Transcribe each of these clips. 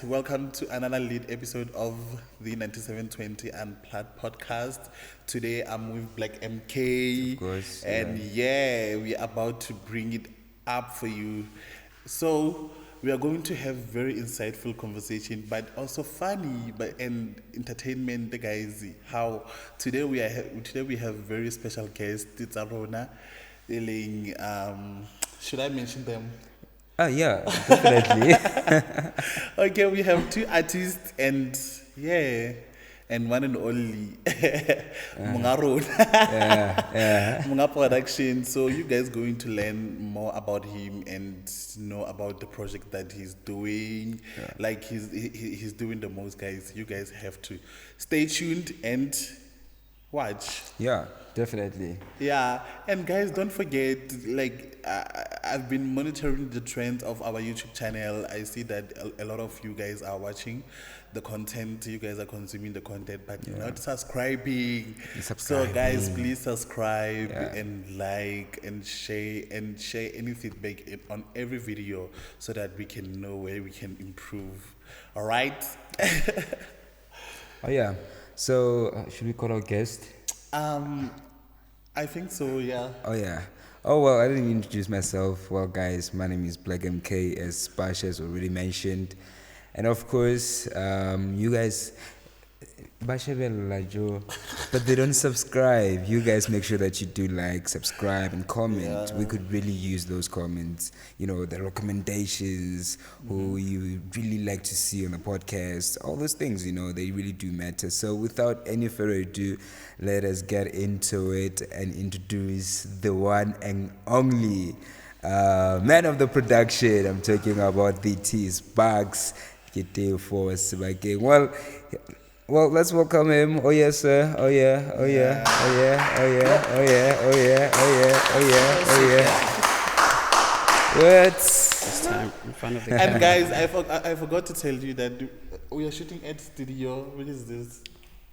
welcome to another lead episode of the 9720 Unplugged Podcast. Today I'm with Black MK. Of course. And we're about to bring it up for you. So we are going to have very insightful conversation, but also funny and entertainment, guys. How today we have very special guests. It's Arona. Should I mention them? Yeah, definitely. Okay, we have two artists and one and only Munga Road. Munga Production. So you guys going to learn more about him and know about the project that he's doing. Yeah. Like he's doing the most, guys. You guys have to stay tuned and watch. Yeah, definitely. Yeah, and guys, don't forget, I've been monitoring the trends of our YouTube channel. I see that a lot of you guys are watching the content, you guys are consuming the content, but you're not subscribing. So guys, please subscribe and like and share any feedback on every video so that we can know where we can improve. All right? Oh yeah. So should we call our guest? I think so, yeah. Oh yeah. Oh well, I didn't introduce myself. Well guys, my name is Black MK, as Bash has already mentioned. And of course, you guys, but they don't subscribe. You guys make sure that you do like, subscribe, and comment. Yeah. We could really use those comments. You know, the recommendations, who you really like to see on the podcast, all those things. You know, they really do matter. So, without any further ado, let us get into it and introduce the one and only man of the production. I'm talking about the TeeySbakz. Tefo, Sebakeng. Well, let's welcome him. Oh yes, sir. Oh yeah. What? This time in front of the And guys, I forgot to tell you that we are shooting at studio. What is this?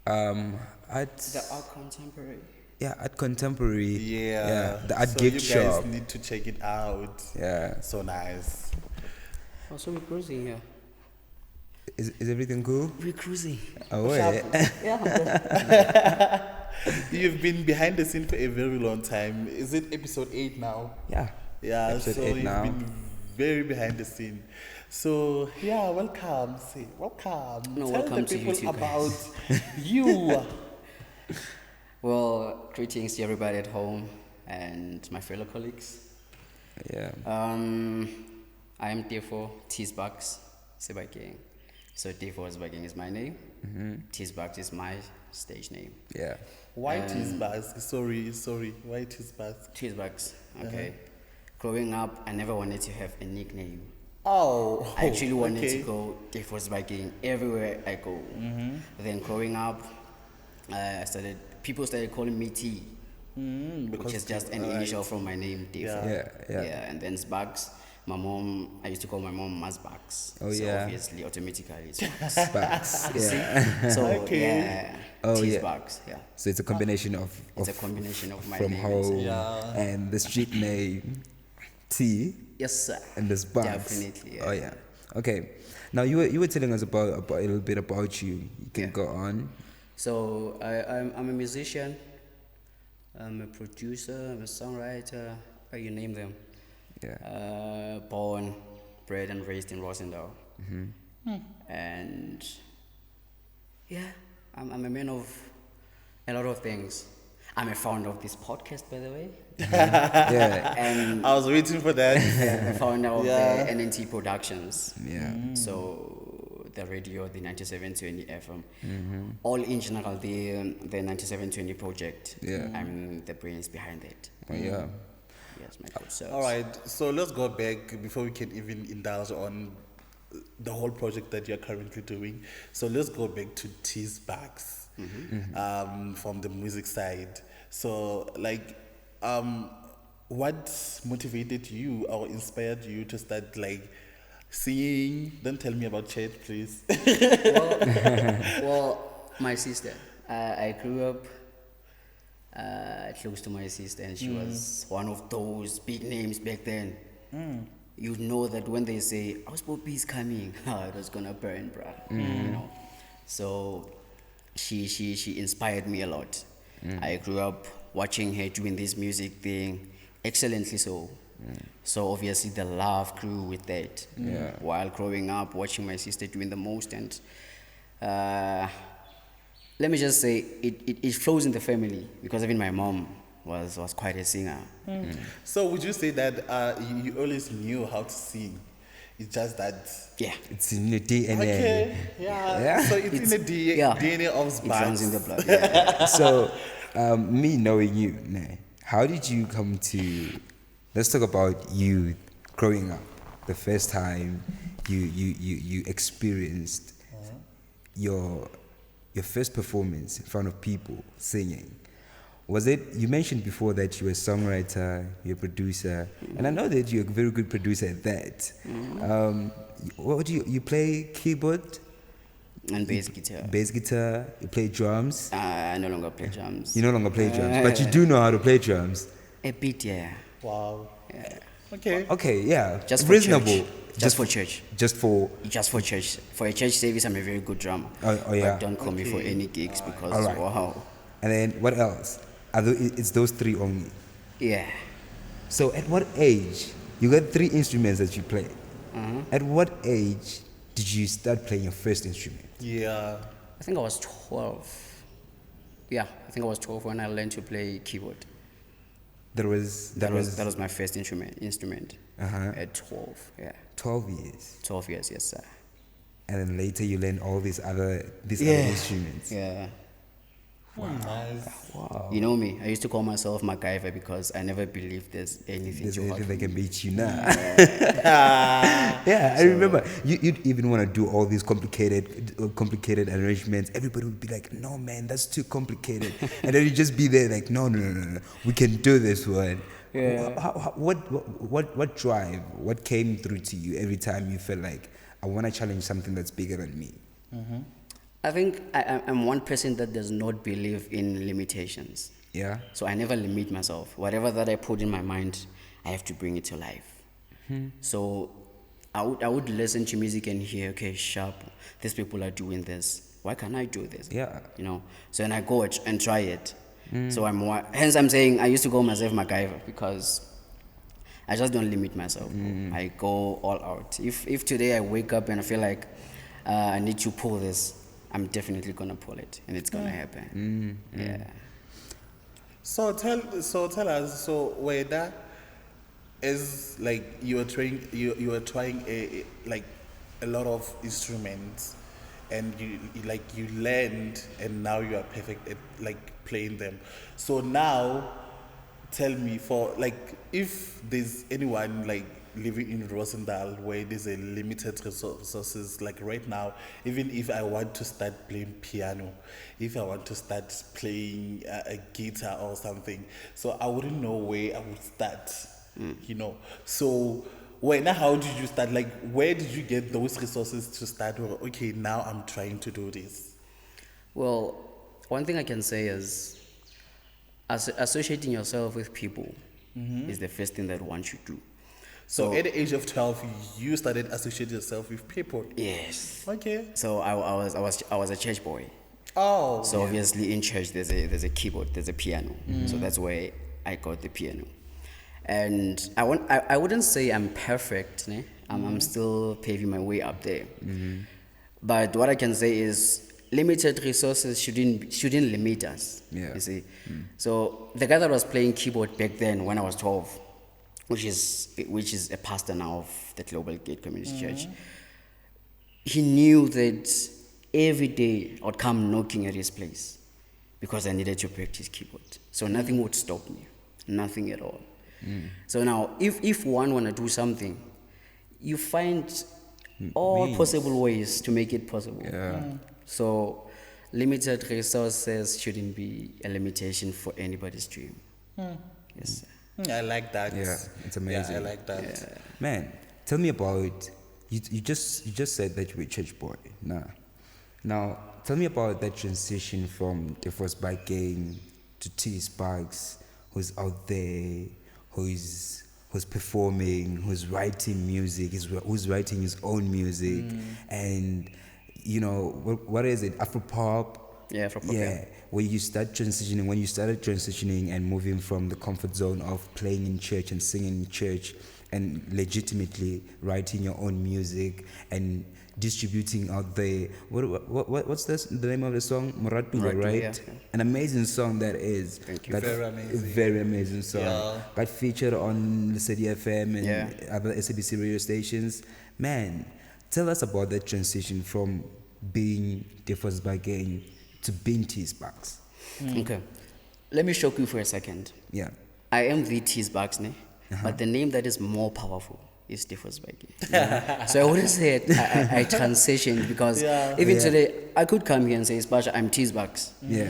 At the Art Contemporary. Yeah, at Contemporary. Yeah. The art so gift shop. You guys need to check it out. Yeah. So nice. Also, we're cruising here. Is everything cool? We're cruising. Oh, wait. Yeah. You've been behind the scene for a very long time. Is it episode 8 now? Yeah. Yeah, episode so 8 you've now. been very behind the scene. So, welcome. Welcome. No, Tell welcome the to you people too, about guys. you. Well, greetings to everybody at home and my fellow colleagues. Yeah. I am Tefo, TeeySbakz, Sebakeng. So Tefo Sebakeng is my name. TeeySbakz is my stage name. Yeah. Why TeeySbakz? Sorry. Why TeeySbakz? TeeySbakz. Okay. Growing up, I never wanted to have a nickname. Oh. I actually wanted to go Tefo Sebakeng everywhere I go. Then growing up, people started calling me T, which is just an initial from my name, Tefo. Yeah. And then Sbakz. I used to call my mom Mazbakz. Oh, so yeah. obviously, automatically, it's Sbakz. yeah. So, TeeySbakz, yeah. So it's a combination of my from name home and the street name T. Yes, sir. And the Sbakz. Definitely. Yeah. Oh yeah. Okay. Now you were telling us about a little bit about you. You can go on. So I'm a musician. I'm a producer. I'm a songwriter. You name them. Yeah. Born, bred and raised in Rosendal. And I'm a man of a lot of things. I'm a founder of this podcast, by the way. Yeah. And I was waiting for that. I'm a founder of the NNT Productions. Yeah. So the radio, the 9720 FM. All in general, the 9720 project. Yeah. I'm the brains behind it. Oh, yeah. Yes, my good selves. All right, so let's go back before we can even indulge on the whole project that you're currently doing. So let's go back to TeeySbakz from the music side. So, what motivated you or inspired you to start singing? Don't tell me about church, please. Well, my sister. I grew up close to my sister, and she was one of those big names back then. you know that when they say, "House Poppy is coming," it was gonna burn, bruh. You know. So she inspired me a lot. I grew up watching her doing this music thing excellently so. So obviously the love grew with that. While growing up, watching my sister doing the most, and let me just say it flows in the family because even my mom was quite a singer. So would you say that you always knew how to sing? It's just that. Yeah. It's in the DNA. Okay. Yeah. Yeah. So it's in the DNA of It Sebakeng. runs in the blood. Yeah. So, me knowing you, how did you come to? Let's talk about you growing up. The first time you experienced your first performance in front of people singing. Was it? You mentioned before that you're a songwriter, you're a producer, and I know that you're a very good producer at that. What do you play? Keyboard, And bass guitar. bass guitar. You play drums. I no longer play drums. You no longer play drums, but you do know how to play drums. A bit, yeah. Wow. Yeah. Okay. Okay, yeah, Just for reasonable. church. Just for church. Just for. Just for church. For a church service, I'm a very good drummer. Oh, yeah. But don't call me for any gigs because, All right. wow. And then what else? It's those three only. Yeah. So at what age? You got three instruments that you play. At what age did you start playing your first instrument? Yeah. I think I was 12. Yeah, I think I was 12 when I learned to play keyboard. That was That was my first instrument. Uh-huh. At 12, yeah. 12 years. 12 years, yes, sir. And then later you learn all these other instruments. Yeah. Nice. Wow. You know me, I used to call myself MacGyver because I never believed there's anything There's too hard anything for that can me. beat you now. Yeah, I remember you'd even want to do all these complicated arrangements. Everybody would be like, "No, man, that's too complicated," and then you'd just be there like, "No, we can do this one." Yeah. What drive? What came through to you every time you felt like I want to challenge something that's bigger than me? I think I'm one person that does not believe in limitations. Yeah. So I never limit myself. Whatever that I put in my mind, I have to bring it to life. So I would listen to music and hear, okay, sharp, these people are doing this. Why can't I do this? Yeah. You know. So then I go and try it. So hence I'm saying I used to call myself MacGyver because I just don't limit myself. I go all out. If today I wake up and I feel like I need to pull this, I'm definitely gonna pull it, and it's gonna happen. Yeah. So tell us. So whether is like you were trying a lot of instruments, and you learned, and now you are perfect at like playing them. So now, tell me, for like, if there's anyone like living in Rosendal where there's a limited resources, like right now, even if I want to start playing piano, if I want to start playing a guitar or something, so I wouldn't know where I would start, you know. So how did you start? Like, where did you get those resources to start? Well, okay, now I'm trying to do this. Well, one thing I can say is associating yourself with people is the first thing that one should do. So at the age of 12, you started associating yourself with people. Yes. Okay. So I was a church boy. Oh. So obviously in church there's a keyboard, there's a piano. So that's where I got the piano. And I wouldn't say I'm perfect, ne? I'm still paving my way up there. But what I can say is limited resources shouldn't limit us. Yeah. You see. So the guy that was playing keyboard back then when I was 12, which is a pastor now of the Global Gate Community Church, he knew that every day I would come knocking at his place because I needed to practice keyboard. So nothing would stop me, nothing at all. So now, if one want to do something, you find all possible ways to make it possible. Yeah. So limited resources shouldn't be a limitation for anybody's dream. Yes, sir. I like that. Yeah, it's amazing. Yeah, I like that. Man, tell me about you just said that you were a church boy. Now tell me about that transition from Sebakeng to TeeySbakz, who's out there, who's who's performing, who's writing music, who's writing his own music, and what is it? Afropop. Yeah, Afropop. Yeah. When you started transitioning and moving from the comfort zone of playing in church and singing in church, and legitimately writing your own music and distributing out there. What's the name of the song? Moratuwa, right? Yeah. An amazing song that is. Thank you. Very amazing. Very amazing song. Yeah. Got featured on City FM and other SABC radio stations. Man, tell us about that transition from being TeeySbakz to being TeeySbakz. Okay. Let me shock you for a second. Yeah. I am the TeeySbakz, ne? But the name that is more powerful is TeeySbakz. So I wouldn't say I transitioned because even today I could come here and say, Spasha, I'm TeeySbakz. Yeah.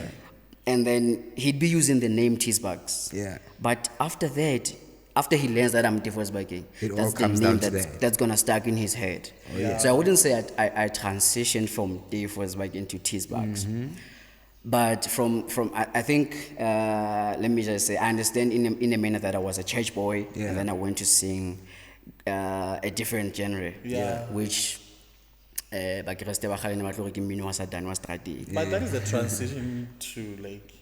And then he'd be using the name TeeySbakz. Yeah. But after that, after he learns that I'm TeeySbakz, It all that's the comes name down to that. that's gonna stuck in his head. So I wouldn't say I transitioned from TeeySbakz to TeeySbakz. But I think let me just say I understand in a manner that I was a church boy and then I went to sing a different genre, which but that is a transition to like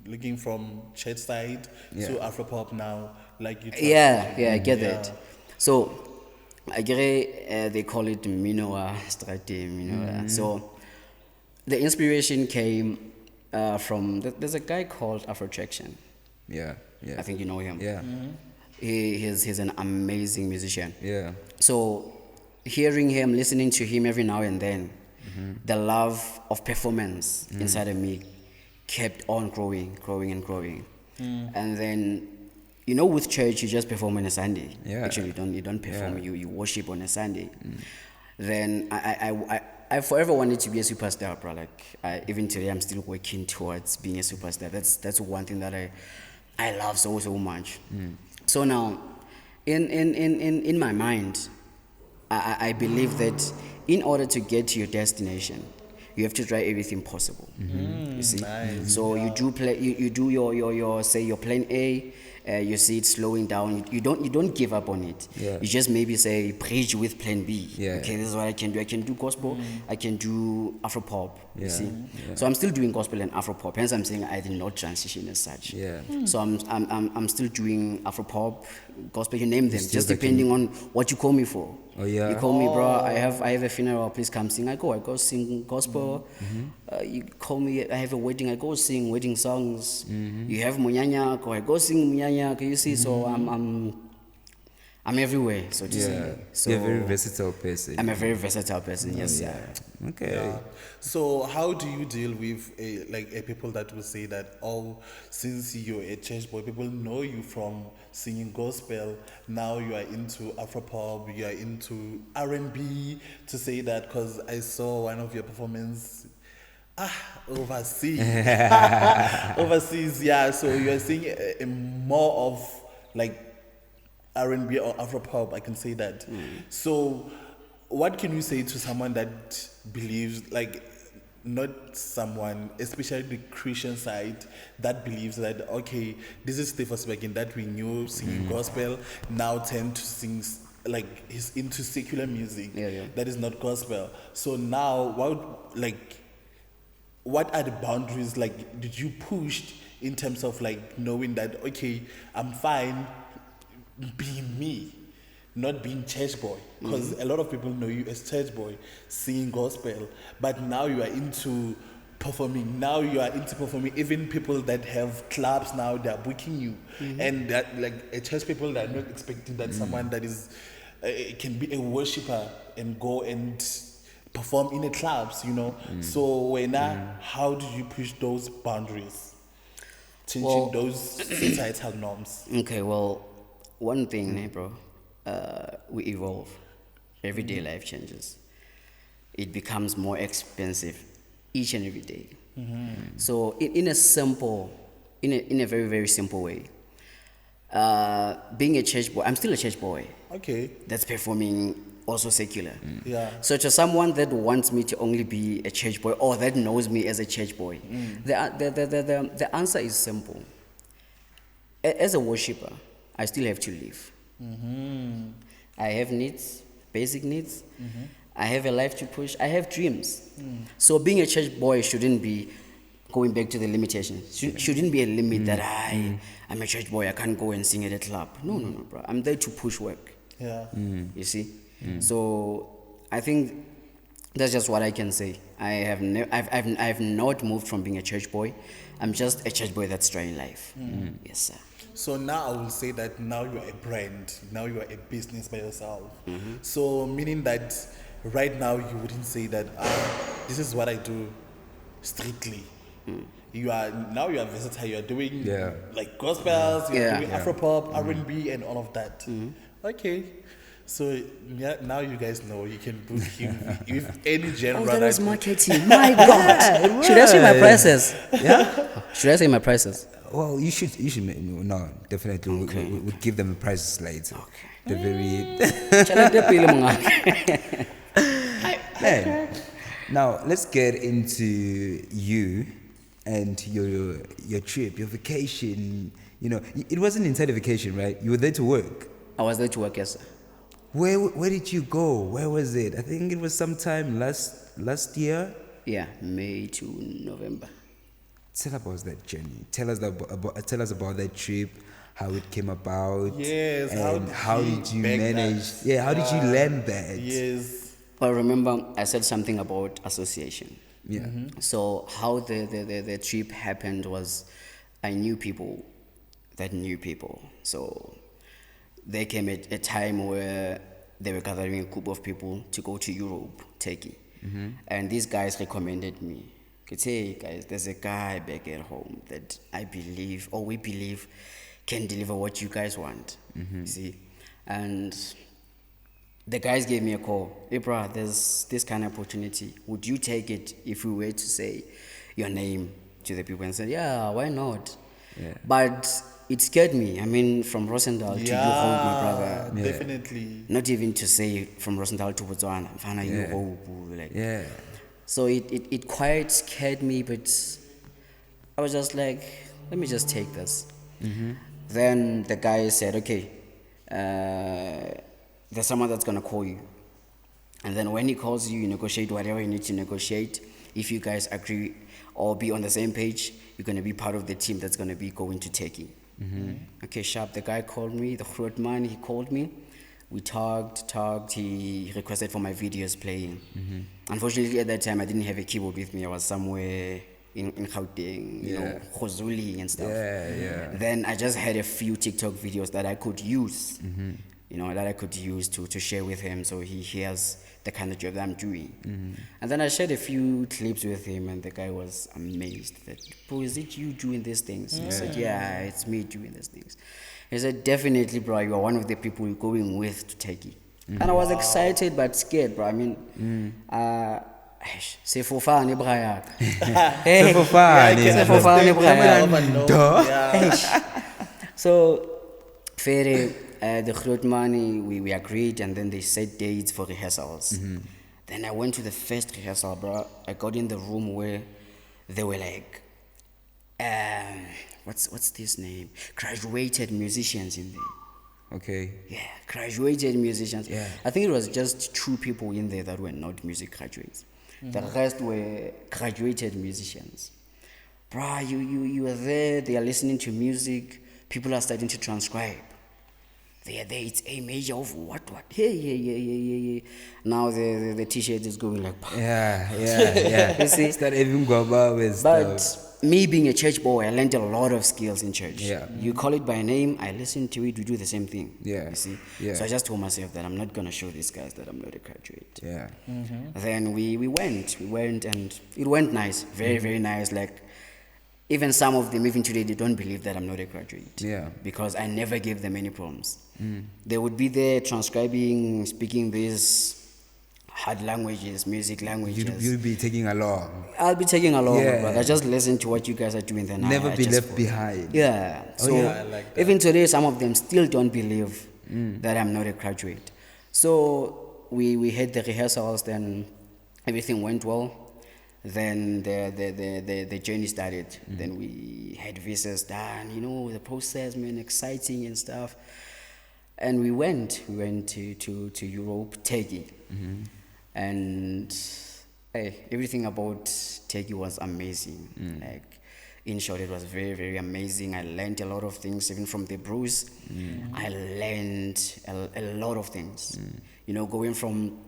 looking from church side to Afropop now, like you. I get that. So I get they call it Minoa Strati. So the inspiration came from there's a guy called Afrotraction. Yeah. I think you know him. Yeah. He's an amazing musician. Yeah. So hearing him, listening to him every now and then, the love of performance inside of me kept on growing. And then, with church, you just perform on a Sunday. Yeah. Actually, you don't perform. You worship on a Sunday. Then I forever wanted to be a superstar, bro. Like even today, I'm still working towards being a superstar. That's one thing that I love so much. So now, in my mind, I believe that in order to get to your destination, you have to try everything possible. You see, so you do your say your plan A. You see it slowing down. You don't give up on it. Yeah. You just maybe say bridge with plan B. Yeah. Okay, this is what I can do. I can do gospel. I can do Afropop. You see. So I'm still doing gospel and Afropop. Hence I'm saying I did not transition as such. Yeah. So I'm still doing Afropop, gospel. You name them, just depending on what you call me for. Oh yeah. You call me, bro. I have a funeral. Please come sing. I go sing gospel. You call me. I have a wedding. I go sing wedding songs. You have munyanya. I go sing munyanya. You see, so I'm everywhere. So to say. So you're a very versatile person. I'm a very versatile person. Yes, sir. Okay. Yeah. So how do you deal with people that will say that, since you're a church boy, people know you from singing gospel, now you are into Afropop, you are into R&B, to say that because I saw one of your performances overseas. Overseas, yeah. So you're seeing more of like R&B or Afropop, I can say that. So what can you say to someone that believes, not someone, especially the Christian side, that believes that, okay, this is TeeySbakz that we knew singing gospel, now tend to sing, he's into secular music that is not gospel. So now, what are the boundaries, did you push in terms of, knowing that, okay, I'm fine being me, not being church boy, because a lot of people know you as church boy singing gospel, but now you are into performing. Now you are into performing. Even people that have clubs now, they are booking you, and that a church people that are not expecting that someone that is can be a worshiper and go and perform in the clubs, So how do you push those boundaries, changing those societal norms? Okay, well, one thing, bro. We evolve. Everyday life changes. It becomes more expensive each and every day. So in a very, very simple way, being a church boy, I'm still a church boy. Okay. That's performing also secular. Yeah. So to someone that wants me to only be a church boy or that knows me as a church boy, the answer is simple. As a worshiper, I still have to live. I have needs, basic needs. I have a life to push. I have dreams. So being a church boy shouldn't be going back to the limitations. Shouldn't be a limit that I'm a church boy. I can't go and sing at a club. No, bro. I'm there to push work. Yeah. You see. So I think that's just what I can say. I've not moved from being a church boy. I'm just a church boy that's trying life. Yes, sir. So now I will say that now you are a brand. Now you are a business by yourself. So meaning that right now you wouldn't say that this is what I do strictly. You are versatile. You are doing like gospels. You are doing Afropop, R&B, and all of that. Okay. So now you guys know you can book him with any genre. Oh, that was marketing. My God. Should I say my prices? Yeah. Should I say my prices? Well, you should. No, definitely. Okay. We'll give them the prices later. Okay. The very. Now let's get into you and your trip, your vacation. You know, it wasn't inside a vacation, right? You were there to work. I was there to work, yes, sir. Where did you go? Where was it? I think it was sometime last year. Yeah, May to November. Tell about that journey. Tell us about that trip, how it came about. Yes. And how did you manage? That? Yeah, how did you learn that? Yes. Well, remember I said something about association. Yeah. So how the trip happened was I knew people that knew people. So there came a time where they were gathering a group of people to go to Europe, Turkey. And these guys recommended me. Hey guys, there's a guy back at home that we believe can deliver what you guys want. You see? And the guys gave me a call. Hey bro, there's this kind of opportunity. Would you take it if we were to say your name to the people and say, yeah, why not? Yeah. But it scared me. I mean, from Rosendal to Europe, my brother. Yeah, definitely. Not even to say from Rosendal to Botswana. Yeah. So it quite scared me, but I was just like, let me just take this. Then the guy said, okay, there's someone that's going to call you. And then when he calls you, you negotiate whatever you need to negotiate. If you guys agree or be on the same page, you're going to be part of the team that's going to be going to Turkey. Okay, sharp. The guy called me, the Groot man, he called me. We talked, he requested for my videos playing. Unfortunately, at that time, I didn't have a keyboard with me. I was somewhere in Gauteng, you know, Khozuli and stuff. Then I just had a few TikTok videos that I could use, that I could use to share with him so he hears the kind of job that I'm doing. And then I shared a few clips with him, and the guy was amazed that, bro, is it you doing these things? I said, yeah, it's me doing these things. He said, definitely, bro, you are one of the people you're going with to Turkey. And I was excited but scared, bro. I mean, Sefofane, bro. So, the Groot man, we agreed, and then they set dates for rehearsals. Then I went to the first rehearsal, bro. I got in the room where they were like, what's this name? Graduated musicians in there. Okay. Yeah, graduated musicians. Yeah. I think it was just 2 people in there that were not music graduates. The rest were graduated musicians. Bro, you are there, they are listening to music, people are starting to transcribe. They are there, it's A major of what? Hey. Now the t-shirt is going like, yeah. You see? Start even go about with stuff. Me being a church boy, I learned a lot of skills in church. Yeah. You call it by name, I listen to it, we do the same thing. Yeah. You see? Yeah. So I just told myself that I'm not going to show these guys that I'm not a graduate. Yeah. Then we went, and it went nice. Very, very nice. Like, even some of them, even today, they don't believe that I'm not a graduate. Yeah. Because I never gave them any problems. They would be there transcribing, speaking these hard languages, music languages. You'll be taking along. I'll be taking along, but I just listen to what you guys are doing. Then never be left follow. behind. Yeah. So I like that. even today, some of them still don't believe that I'm not a graduate. So we had the rehearsals. Then everything went well. Then the journey started. Then we had visas done. The process, man, exciting and stuff. and we went to Europe, Turkey, and hey, everything about Turkey was amazing. Like, in short, it was very, very amazing. I learned a lot of things, even from the Bruce. I learned a lot of things. You know, going from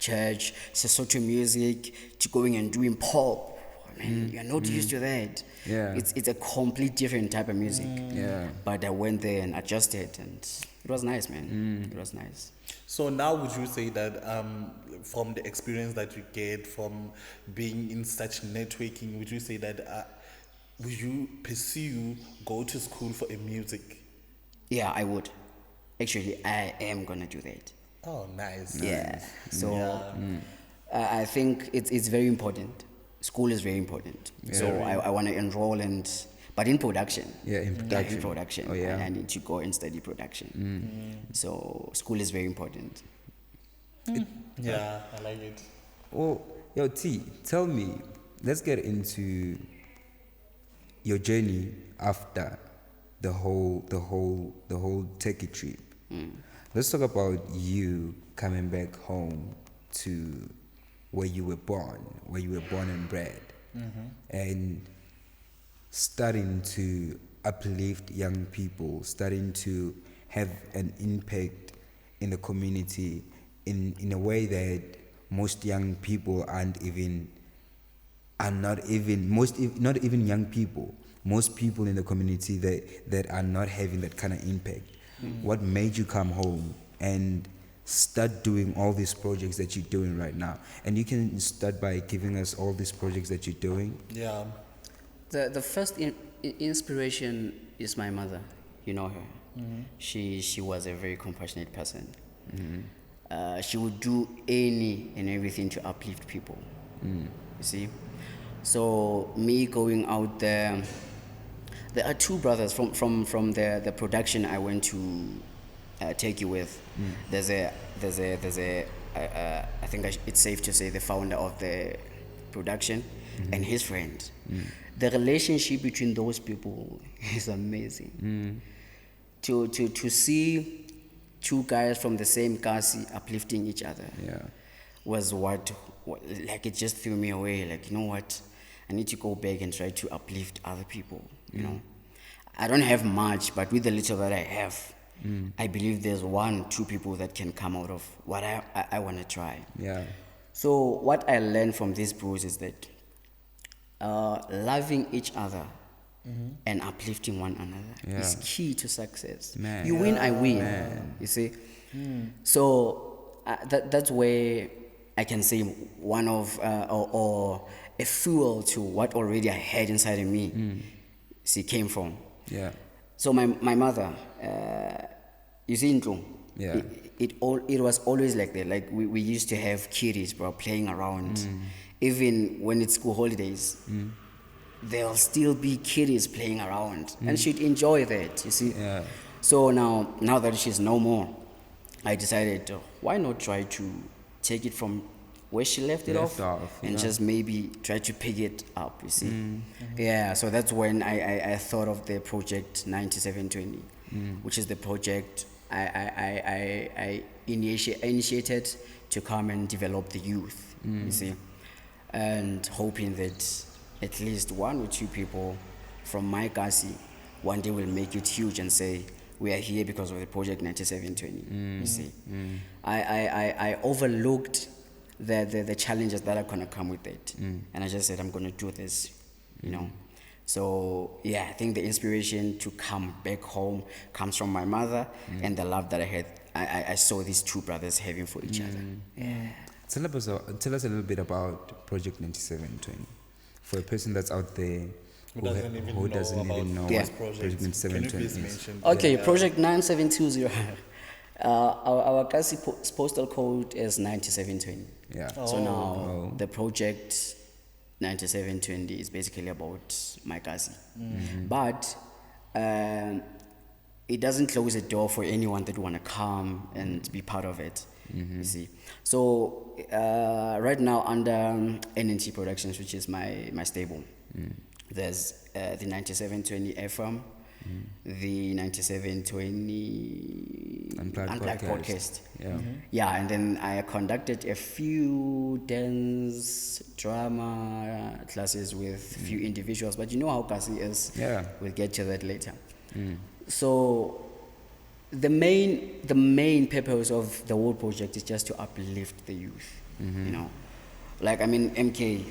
church, Sesotho music, to going and doing pop. I mean, you're not used to that. Yeah. It's a complete different type of music. Yeah. But I went there and adjusted, and it was nice, man. It was nice. So now, would you say that from the experience that you get from being in such networking, would you say that would you pursue go to school for a music? Yeah, I would. Actually, I am gonna do that. Oh, nice. Yeah. So I think it's very important. School is very important. So I want to enroll but in production. Yeah, in production. In production. Oh, yeah. I need to go and study production. So school is very important. Yeah, I like it. Oh, yo, T, tell me, let's get into your journey after the whole Turkey trip. Let's talk about you coming back home to where you were born and bred, and starting to uplift young people, starting to have an impact in the community in a way that most young people not even young people, most people in the community that are not having that kind of impact. What made you come home and start doing all these projects that you're doing right now? And you can start by giving us all these projects that you're doing. Yeah. The first inspiration is my mother. You know her. She was a very compassionate person. She would do any and everything to uplift people. You see? So me going out there are two brothers from the production I went to take you with. There's a I think it's safe to say the founder of the production and his friend. The relationship between those people is amazing. To see two guys from the same kasi uplifting each other was what like it just threw me away. Like, you know what? I need to go back and try to uplift other people. You know, I don't have much, but with the little that I have, I believe there's 1-2 people that can come out of what I want to try. Yeah. So what I learned from this bruise is that loving each other and uplifting one another is key to success. Man. You win, I win. You see. So that's where I can say one of or a fuel to what already I had inside of me. See, came from. Yeah. So my mother, you see, Ndlu, Yeah. it was always like that. Like we used to have kiddies, bro, playing around. Even when it's school holidays, there'll still be kiddies playing around, and she'd enjoy that. You see. Yeah. So now that she's no more, I decided why not try to take it from where she left it off, and just maybe try to pick it up, you see. Yeah, so that's when I thought of the project 9720, which is the project I initiated to come and develop the youth, you see, and hoping that at least 1 or 2 people from my kasi one day will make it huge and say, we are here because of the project 9720, you see. I overlooked the challenges that are going to come with it. And I just said, I'm going to do this, you know. So, yeah, I think the inspiration to come back home comes from my mother and the love that I saw these 2 brothers having for each other. Yeah. Tell us a little bit about Project 9720 for a person that's out there who doesn't even know what Project 9720 is. Okay, Project 9720. Our kasi postal code is 9720. Yeah. So now the project 9720 is basically about my kasi. But it doesn't close the door for anyone that want to come and be part of it. You see. So right now under NNT Productions, which is my stable, there's the 9720 FM, the 9720 Unplugged podcast. Yeah. Yeah, and then I conducted a few dance drama classes with few individuals, but you know how Kasi is. Yeah. We'll get to that later. So the main purpose of the whole project is just to uplift the youth. You know, like I mean MK,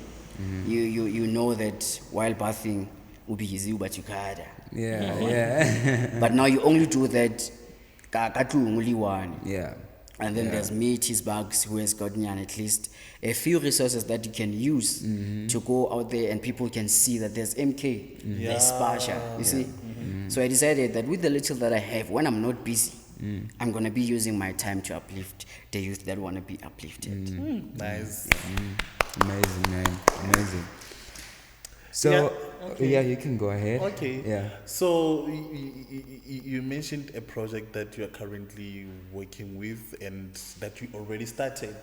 you know that while bathing will be easy, but you can't. Yeah. But now you only do that only one. Yeah. And then there's me, TeeySbakz, who has gotten at least a few resources that you can use to go out there and people can see that there's MK, there's Pasha, you see. So I decided that with the little that I have, when I'm not busy, I'm going to be using my time to uplift the youth that want to be uplifted. Nice. Amazing, man. Amazing. So, yeah, you can go ahead. Okay. Yeah. So you mentioned a project that you are currently working with and that you already started.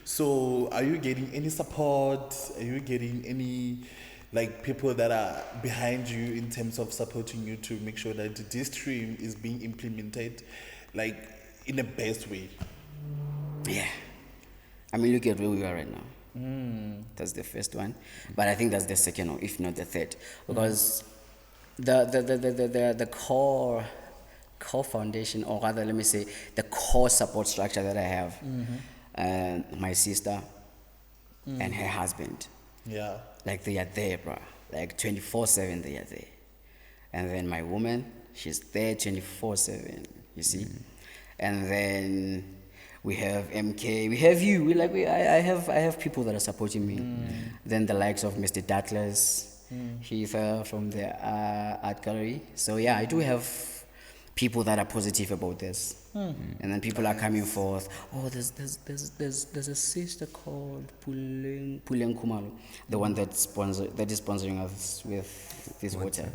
So are you getting any support? Are you getting any like people that are behind you in terms of supporting you to make sure that this stream is being implemented like in the best way? Yeah. I mean, look at where we are right now. That's the first one, but I think that's the second, or if not the third, because the core foundation, or rather, let me say, the core support structure that I have, my sister and her husband, like they are there, bro, like 24/7 they are there, and then my woman, she's there 24/7, you see, and then we have MK, we have you. I have people that are supporting me. Then the likes of Mr. Douglas, he's from the art gallery. So yeah, I do have people that are positive about this. And then people are coming forth. Oh, there's a sister called Puleng Kumalo, the one that is sponsoring us with this water.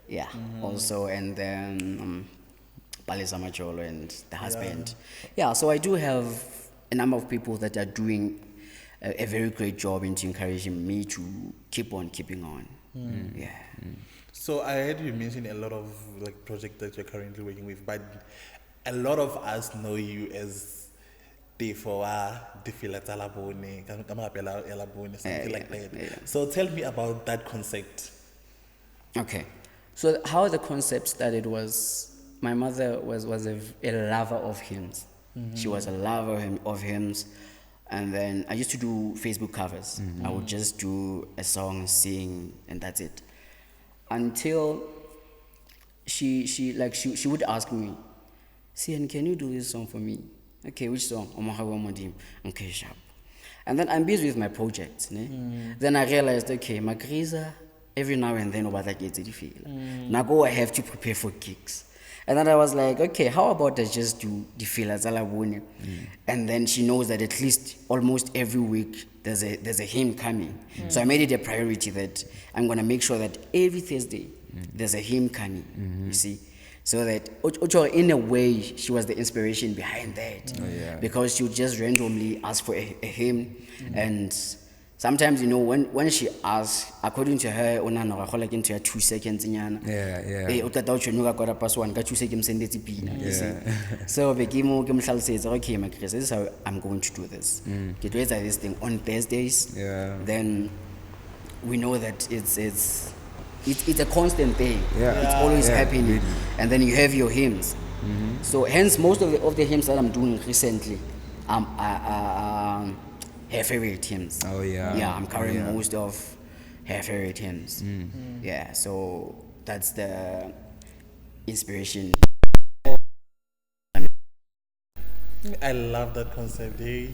Yeah. Also, and then. Palisa Macholo and the husband. Yeah, so I do have a number of people that are doing a very great job into encouraging me to keep on keeping on. So I heard you mention a lot of like projects that you're currently working with, but a lot of us know you as Tefo, something like that. So tell me about that concept. Okay, so how the concept started was, my mother was a lover of hymns. She was a lover of hymns. And then I used to do Facebook covers. I would just do a song, sing, and that's it. Until she would ask me, Sian, can you do this song for me? Okay, which song? Okay, sharp. And then I'm busy with my projects. Then I realized, okay, Magriza, every now and then, now go, I have to prepare for gigs. And then I was like, okay, how about I just do the Fila Zalabune? And then she knows that at least almost every week there's a hymn coming. So I made it a priority that I'm going to make sure that every Thursday there's a hymn coming, you see. So that, in a way, she was the inspiration behind that. Because she would just randomly ask for a hymn. And sometimes, you know, when she asks, according to her, like into 2 seconds. So, okay, this is how I'm going to do this. Get ready this thing on Thursdays. Then we know that it's a constant thing. It's always happening. Really. And then you have your hymns. So, hence, most of the hymns that I'm doing recently, her favorite hymns. Yeah, I'm covering most of her favorite hymns. Yeah, so that's the inspiration. I love that concept, eh?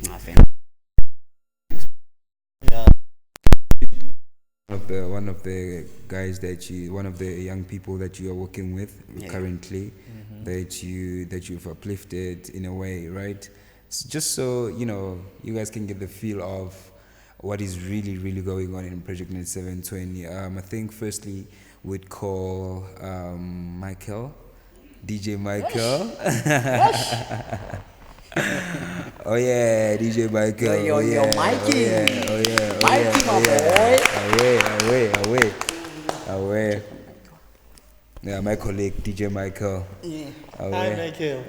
One of the guys one of the young people that you are working with currently, that you've uplifted in a way, right? Just so you know, you guys can get the feel of what is really, really going on in Project 9720. I think firstly we'd call Michael, DJ Michael. Oh yeah, DJ Michael. Yo, Mikey. Away. Yeah, Yeah, my colleague DJ Michael. Yeah. Oh, Hi, yeah. Michael.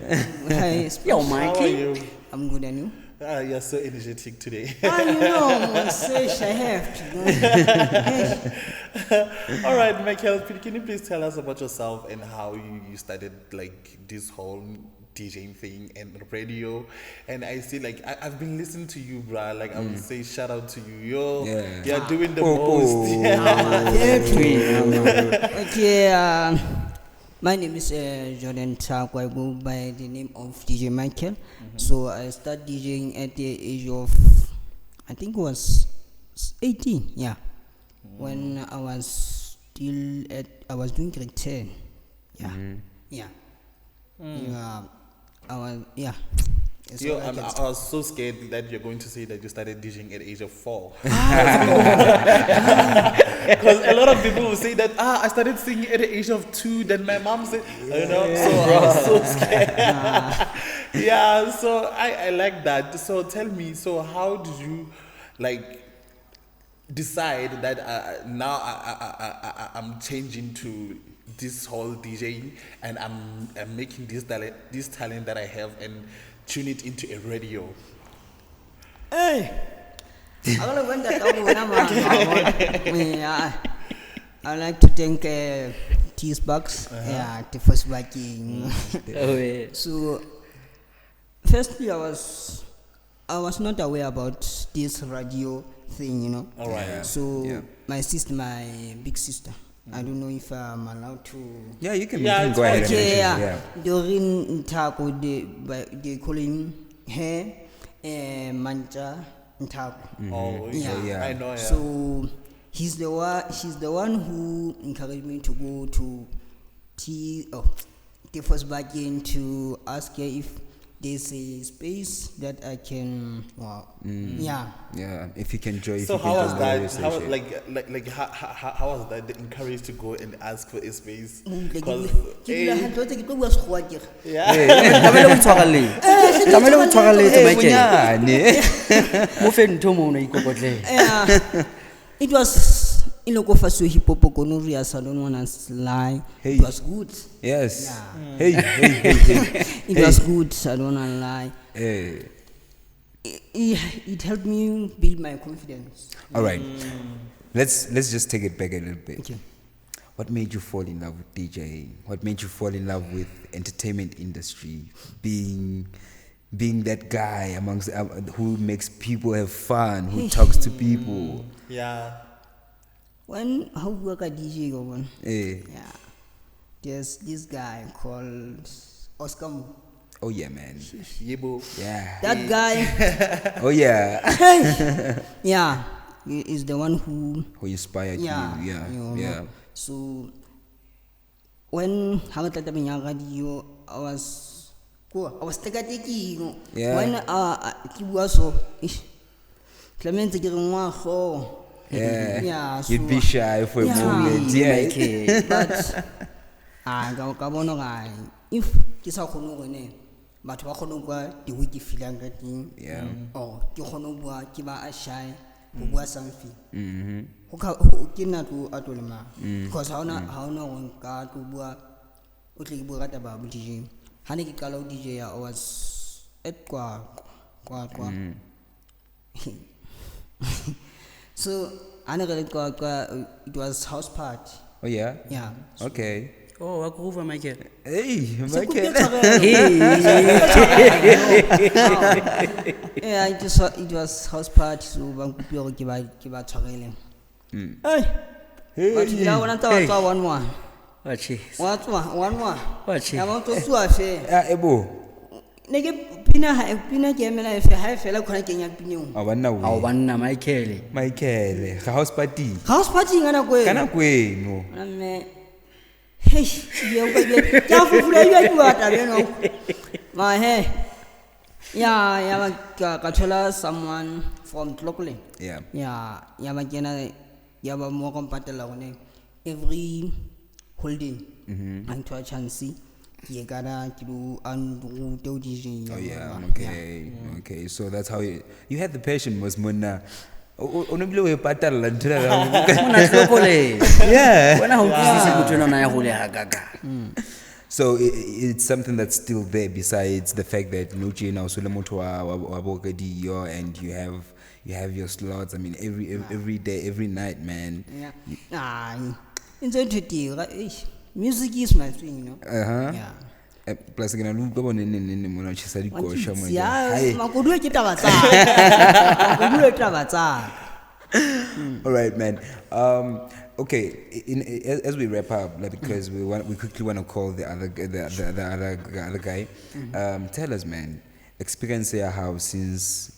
Hi, Yo, How are Mikey. you? I'm good, and you? You're so energetic today. You know, Sesh, I have to. All right, Michael, can you please tell us about yourself and how you started like this whole DJing thing and radio? And I see like I've been listening to you, bruh. Like I would say shout out to you. Yeah. You're doing the Oh, most. Okay, my name is Jordan Tako. I go by the name of DJ Michael. So I started DJing at the age of, I think it was 18. Yeah, when I was I was doing grade 10. Yeah, yeah, yeah. That's Yo, all I I can was so scared that you're going to say that you started DJing at the age of 4. Because a lot of people will say that, I started singing at the age of 2, then my mom said, you know, so I was so scared. Yeah, so I like that. So tell me, so how did you, like, decide that now I'm changing to this whole DJing and I'm making this talent that I have and tune it into a radio? Hey, I like to thank TeeySbakz, yeah, Sebakeng. Oh, yeah. So, firstly, I was not aware about this radio thing, you know. All right. So, Yeah. my big sister, I don't know if I'm allowed to. Yeah, you can, Yeah, you can it's go ahead and Okay, mention yeah. it. During Ntako, they call him her Manja Ntako. Oh, Yeah. Yeah. I know, yeah. So she's the one who encouraged me to go to TeeySbakz to ask her if there's a space that I can. Yeah. Yeah, if you can join. So if you how can was join the that? radio How station. how was that? The encouraged to go and ask for a space? Like, 'Cause, ke eh, hantle ke tlo bua sekgowa ke re. yeah. Tlamehile o itshwareletse. Tlamehile o itshwareletse, Michael. Bonyane. Mo fe ntho mo o ikokotlele. Yeah. It was in Lokofaso hip hop Konoria Salon one and lie. Hey. It was good. Yes. Yeah. Hey. It was good, I don't wanna lie. Hey. It helped me build my confidence. All right. Let's just take it back a little bit. Okay. What made you fall in love with DJing? What made you fall in love with entertainment industry? Being that guy amongst who makes people have fun, who talks to people. Yeah. When how work at DJ go on? Eh. Yeah. There's this guy called Oscar. Oh yeah, man. Yebo. Yeah. That guy, Oh yeah. yeah, he is the one who. Who inspired Yeah. you? Yeah. You know. Yeah. So when radio, I was teka-teki. Yeah. When ke bua so, Clemente ke re ngwago. Yeah. Yeah, so, You'd be shy for a Yeah. moment. Yeah. but ka bona ga if ke sa kgone go ne batho ba kgone go bua the way ke feelang ka teng. Yeah. Or ke kgone go bua ke ba a shy go bua something. Mm-hmm. Ke na to atolema because ha ona go nka to bua o tle ke bua ka taba bo DJ. Ha ne ke kala o DJ, I was at kwa. So I never it was house party. Oh yeah. Yeah. Okay. Oh, wa groove, Michael. Hey, So Michael. Yeah, it was house party, so bang kupio ke ba tshwareleng. Hey. But ya bona taba tsa one one. Watch it. One one. Watch Ya it. ba to tswa fe. Ebo. Ne ke pina ke emela efe ha e fela khona kenya pineng. Awanna we. Ao banna, Michael. Michael. Ga house party. House party ngana kwe. Kana kwenu. Mme hey, ya fufula ya twa tabe no. Ma he. Ya ka thola someone from locally. Yeah. Ya ba kena ya ba mo kompatela gone every holding. And to a chance ye gana kidu and do DJ. Oh yeah. Okay. Okay. So that's how you had the passion, was Muna. onobile o e patalla ntho ena. Mona tlhopole. Yeah. Wena ha o tsise motho ena ya go le hakaka. So it's something that's still there besides the fact that Nuchi now Sulamoto and you have your slots. I mean every day, every night, man. Yeah. Music is my thing, you know. Yeah. Plus again, I look on in mona chisa di kosha mo. Yeah, makudu ke taba tsa. Makudu ke taba tsa. All right, man. Okay. As we wrap up, like, because we quickly want to call the other guy. Tell us, man, experience your house since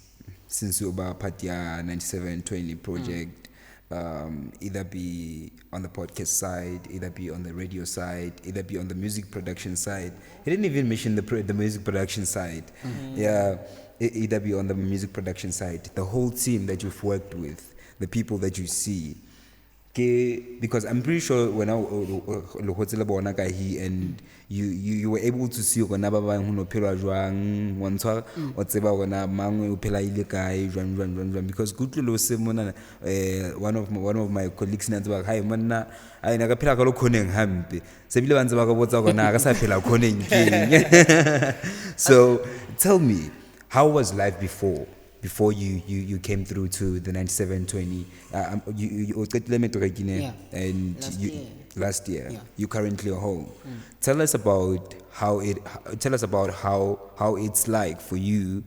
you about Patya 9720 project. Either be on the podcast side, either be on the radio side, either be on the music production side. He didn't even mention the music production side. Yeah, either be on the music production side. The whole team that you've worked with, the people that you see. Because I'm pretty sure when I and you were able to see one of because one of my colleagues hi manna I naga phela ka lo khoneng hampe se bile ba ntse ba ka botsa gona ga sa phela khoneng so tell me, how was life before you came through to the 9720? And last year you currently are home. Tell us about how it's like for you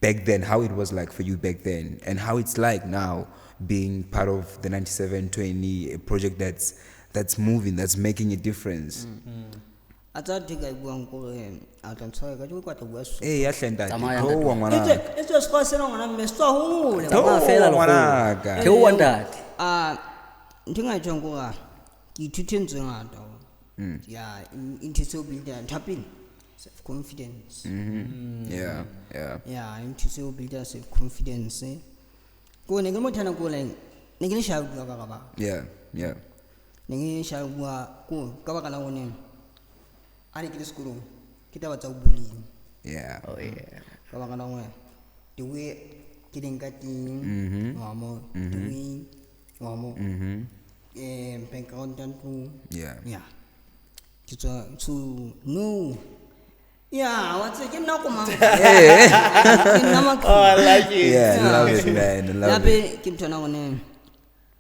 back then, how it was like for you back then, and how it's like now being part of the 9720, a project that's moving, that's making a difference. Hey, yahlenda ho ngwana It's just passing on and messed up. Ke o wanda. Ndinga jongoa ki tutenzo ngado. Yeah, into so build and tapping self confidence. Yeah. Yeah, into so build self confidence. Go nge mothana go line. Nge sha bua ka ba. Yeah. Nge sha bua ko ka ba kana one. Ari ke sekolo kita batsa o bullying. Yeah. Oh yeah. Ka ba kana one. The way ke ding ka ting. Mama. The way mama. Background and to. Yeah. To no. Yeah, what's it? No, come on. Oh, I like it. Yeah, I love it, man. I love it. Keep turning on him.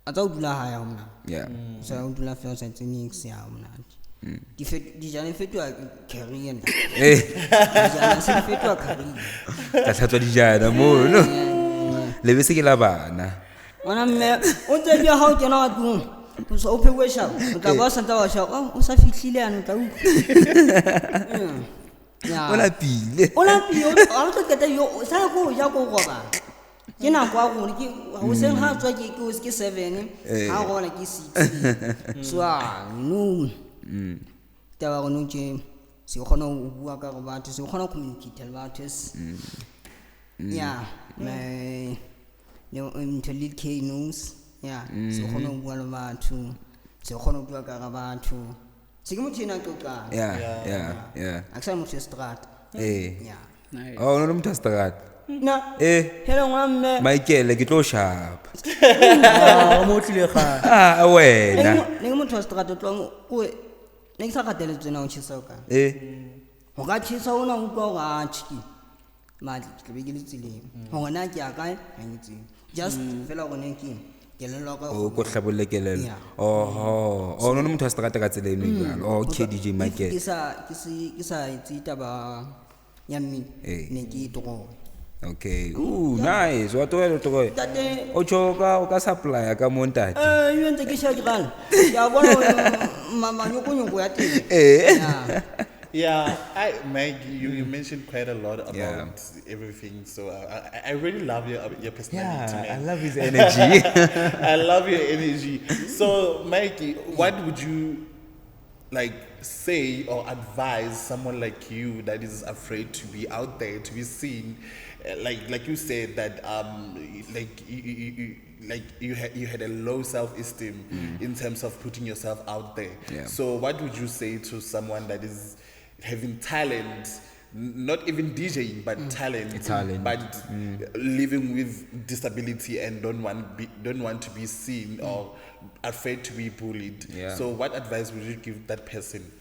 I thought you are Yeah. So I would love to say to me, If it didn't fit to a career, That's how to the moon. Let me see Labana. when I'm there, what do you how can I do? Was open way shop. The boss and our shop. Oh, was a fit and Well, I feel. I'll get you. Sago Yago. You know, I was saying how to get 7. How want to get 6. So, no. There are no Jim. So, Hono work about this, Hono communicate about this. Yeah, my into lead K news. Yeah, so Hono one about 2. So, Hono work about 2. Sigmutina Coca. Yeah. Axel Strat. Yeah. Nice. Oh, no, I'm just that. No. Hello, Michael, like it all sharp. Mostly Away. Name to start to long. Next, I tell you to know Chisoka. Hoga Chisona go archki. Magic, the beginning to leave. Honaki, a guy, and it's just fellow on Yankee. Oh, Koshabule. Oh, no, to start at the name. Oh, KDJ Michael. It's about Yami, Neki to Okay. Ooh, nice. What do I do? Ochoka, Oka supply, come on that. You want to get a gun? Mamma, you couldn't. Yeah, Meg, you mentioned quite a lot about everything. So I really love your personality. Yeah, I love his energy. I love your energy. So, Mikey, what would you like say or advise someone like you that is afraid to be out there, to be seen? Like you said that you had a low self-esteem in terms of putting yourself out there. Yeah. So what would you say to someone that is having talent not even DJing, but talent, but living with disability and don't want to be seen or afraid to be bullied. Yeah. So what advice would you give that person?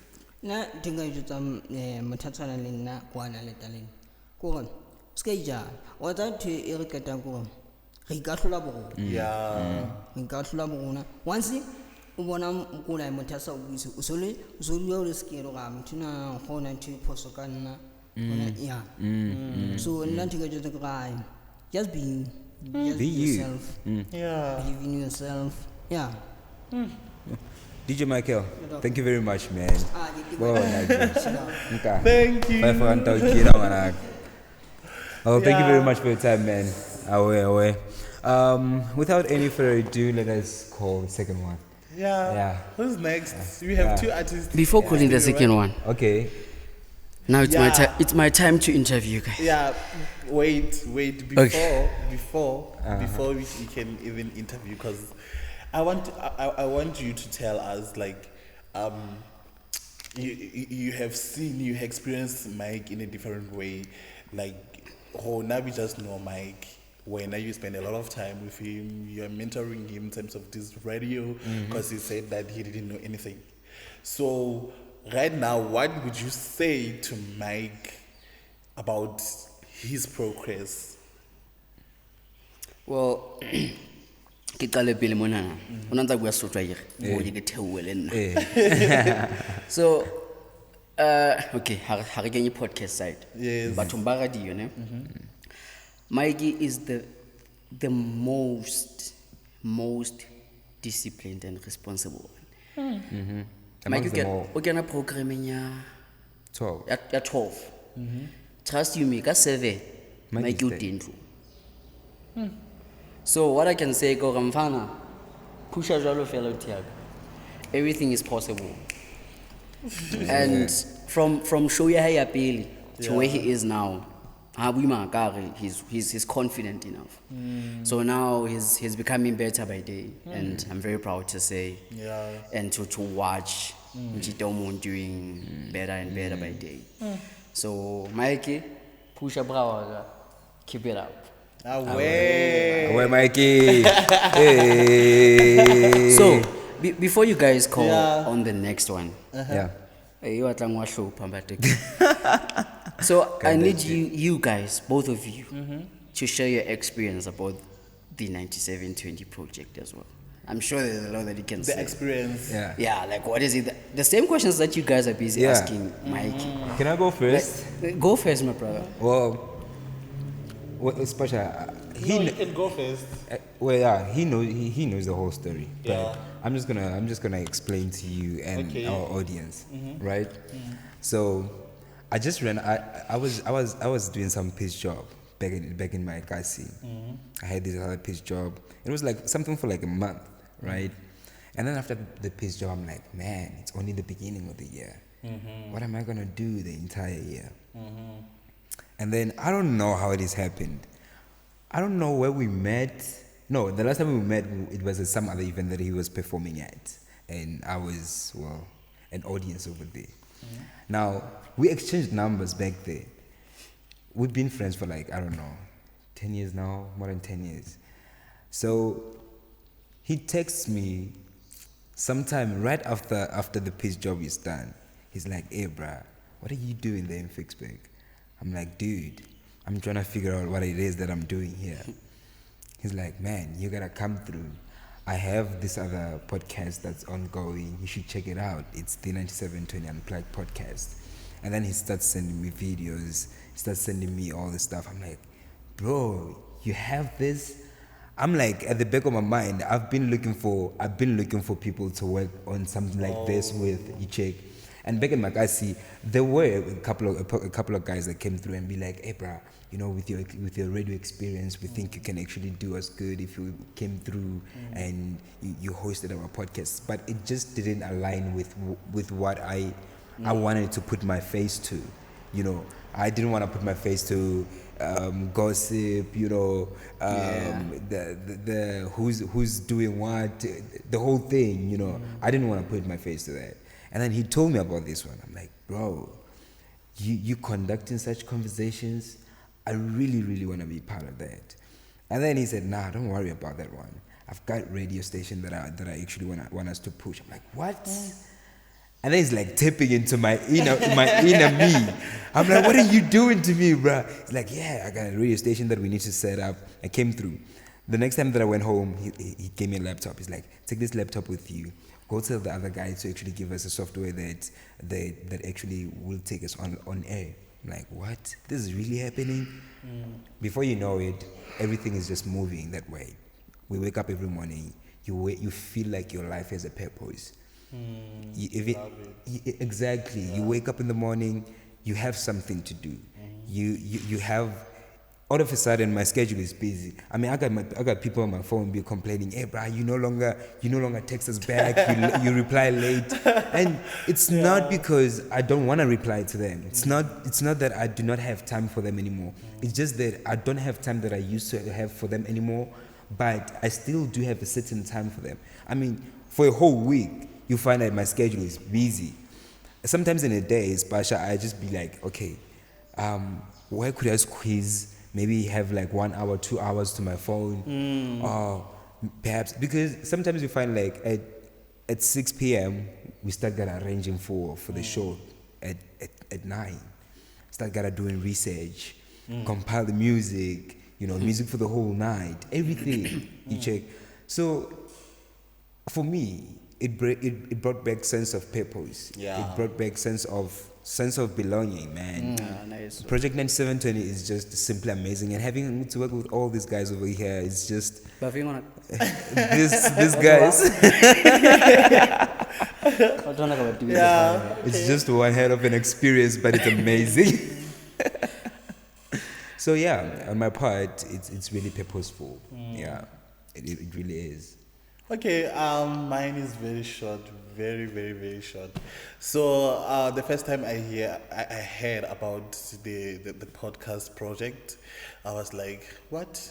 Na tinga juta muthatsana le nna kwana le taleng ko ska ija wa tsa thu e re ketang ko re ikahlola borona Yeah. ikahlola borona once o bona mokula mothasa o buse o sole o sole o le skero ga mthuna gona thu phoso ka nna ona ya so nna tinga juta ka just be you, just Be you. yourself. Yeah. Believe in yourself. Yeah. DJ Michael, thank you very much, man. Wow, Thank you. Oh, thank you very much for your time, man. Away. Without any further ado, let us call the second one. Yeah. Who's next? We have two artists. Before calling the second one, Okay. now it's my Yeah. time. It's my time to interview you guys. Yeah. Wait. Before we can even interview, because I want you to tell us, like, you have experienced Mike in a different way, like, now we just know Mike. When now you spend a lot of time with him, you're mentoring him in terms of this radio, because he said that he didn't know anything. So right now, what would you say to Mike about his progress? Well, ke qale pele mona. Ona ntse bua Sotho a ire, o ke theowe le nna. So okay, ha re kenye podcast side. Yes. Bathong ba radio ne. Mikey is the most disciplined and responsible one. Mikey o kena programming ya 12. ya 12. Trust you me, ka 7. Mikey o dentro. So what I can say, go Ramfana, pusha jalo fellow tiag. Everything is possible. And from Shoya ya pele to where he is now, he's confident enough. So now he's becoming better by day, and I'm very proud to say, and to watch Njitomo doing better and better by day. So Mikey, pusha brawa, keep it up. Away, Mikey. Hey. So before you guys call on the next one, Yeah. So I need you guys, both of you, to share your experience about the 9720 project as well. I'm sure there's a lot that you can say. The experience. Yeah. Yeah, like what is it? The same questions that you guys are busy asking Mikey. Can I go first? Go first, my brother. Well, especially You can go first. well, yeah, he knows the whole story. Yeah. But I'm just gonna explain to you and our audience, right? So, I just ran. I was doing some pitch job back in my Kasi. I had this other pitch job. It was like something for like a month, right? And then after the pitch job, I'm like, man, it's only the beginning of the year. What am I gonna do the entire year? And then I don't know how it has happened. I don't know where we met. No, the last time we met, it was at some other event that he was performing at. And I was, well, an audience over there. Now, we exchanged numbers back there. We've been friends for like, I don't know, 10 years now, more than 10 years. So, he texts me sometime right after the pitch job is done. He's like, hey, bruh, what are you doing there in Fixback? I'm like, dude, I'm trying to figure out what it is that I'm doing here. He's like, man, you gotta come through. I have this other podcast that's ongoing. You should check it out. It's the 9720 Unplugged Podcast. And then he starts sending me videos. He starts sending me all this stuff. I'm like, bro, you have this? I'm like, at the back of my mind, I've been looking for people to work on something like this with. You check. And back in Makasi, there were a couple of guys that came through and be like, hey, bruh, you know, with your radio experience, we think you can actually do us good if you came through and you hosted our podcast. But it just didn't align with what I wanted to put my face to. You know, I didn't want to put my face to gossip, you know, the who's doing what, the whole thing, you know. I didn't want to put my face to that. And then he told me about this one. I'm like, bro, you conducting such conversations. I really, really want to be part of that. And then he said, nah, don't worry about that one. I've got radio station that I actually want us to push. I'm like, what? And then he's like tapping into my inner me. I'm like, what are you doing to me, bro? He's like, yeah, I got a radio station that we need to set up. I came through. The next time that I went home, he gave me a laptop. He's like, take this laptop with you. Go tell the other guy to actually give us a software that actually will take us on air. I'm like, what? This is really happening? Before you know it, everything is just moving that way. We wake up every morning. You feel like your life has a purpose. Exactly. You wake up in the morning, you have something to do. You have. All of a sudden, my schedule is busy. I mean, I got people on my phone be complaining, "Hey, bro, you no longer text us back. You reply late," and it's not because I don't want to reply to them. It's not that I do not have time for them anymore. It's just that I don't have time that I used to have for them anymore. But I still do have a certain time for them. I mean, for a whole week, you find that my schedule is busy. Sometimes in a day, Basha, I just be like, okay, where could I squeeze? Maybe have like 1 hour, 2 hours to my phone, or perhaps because sometimes you find like at 6 p.m. we start arranging for the show at 9. Start doing research, compile the music, music for the whole night, everything you check. So for me, it brought back sense of purpose. Yeah. It brought back sense of belonging, man. Nice. Project 9720 is just simply amazing, and having to work with all these guys over here is just these guys. It's just one hell of an experience, but it's amazing. So yeah, on my part, it's really purposeful. Yeah, it really is. Okay, mine is very short, very, very, very short. So the first time I heard about the podcast project, I was like, what?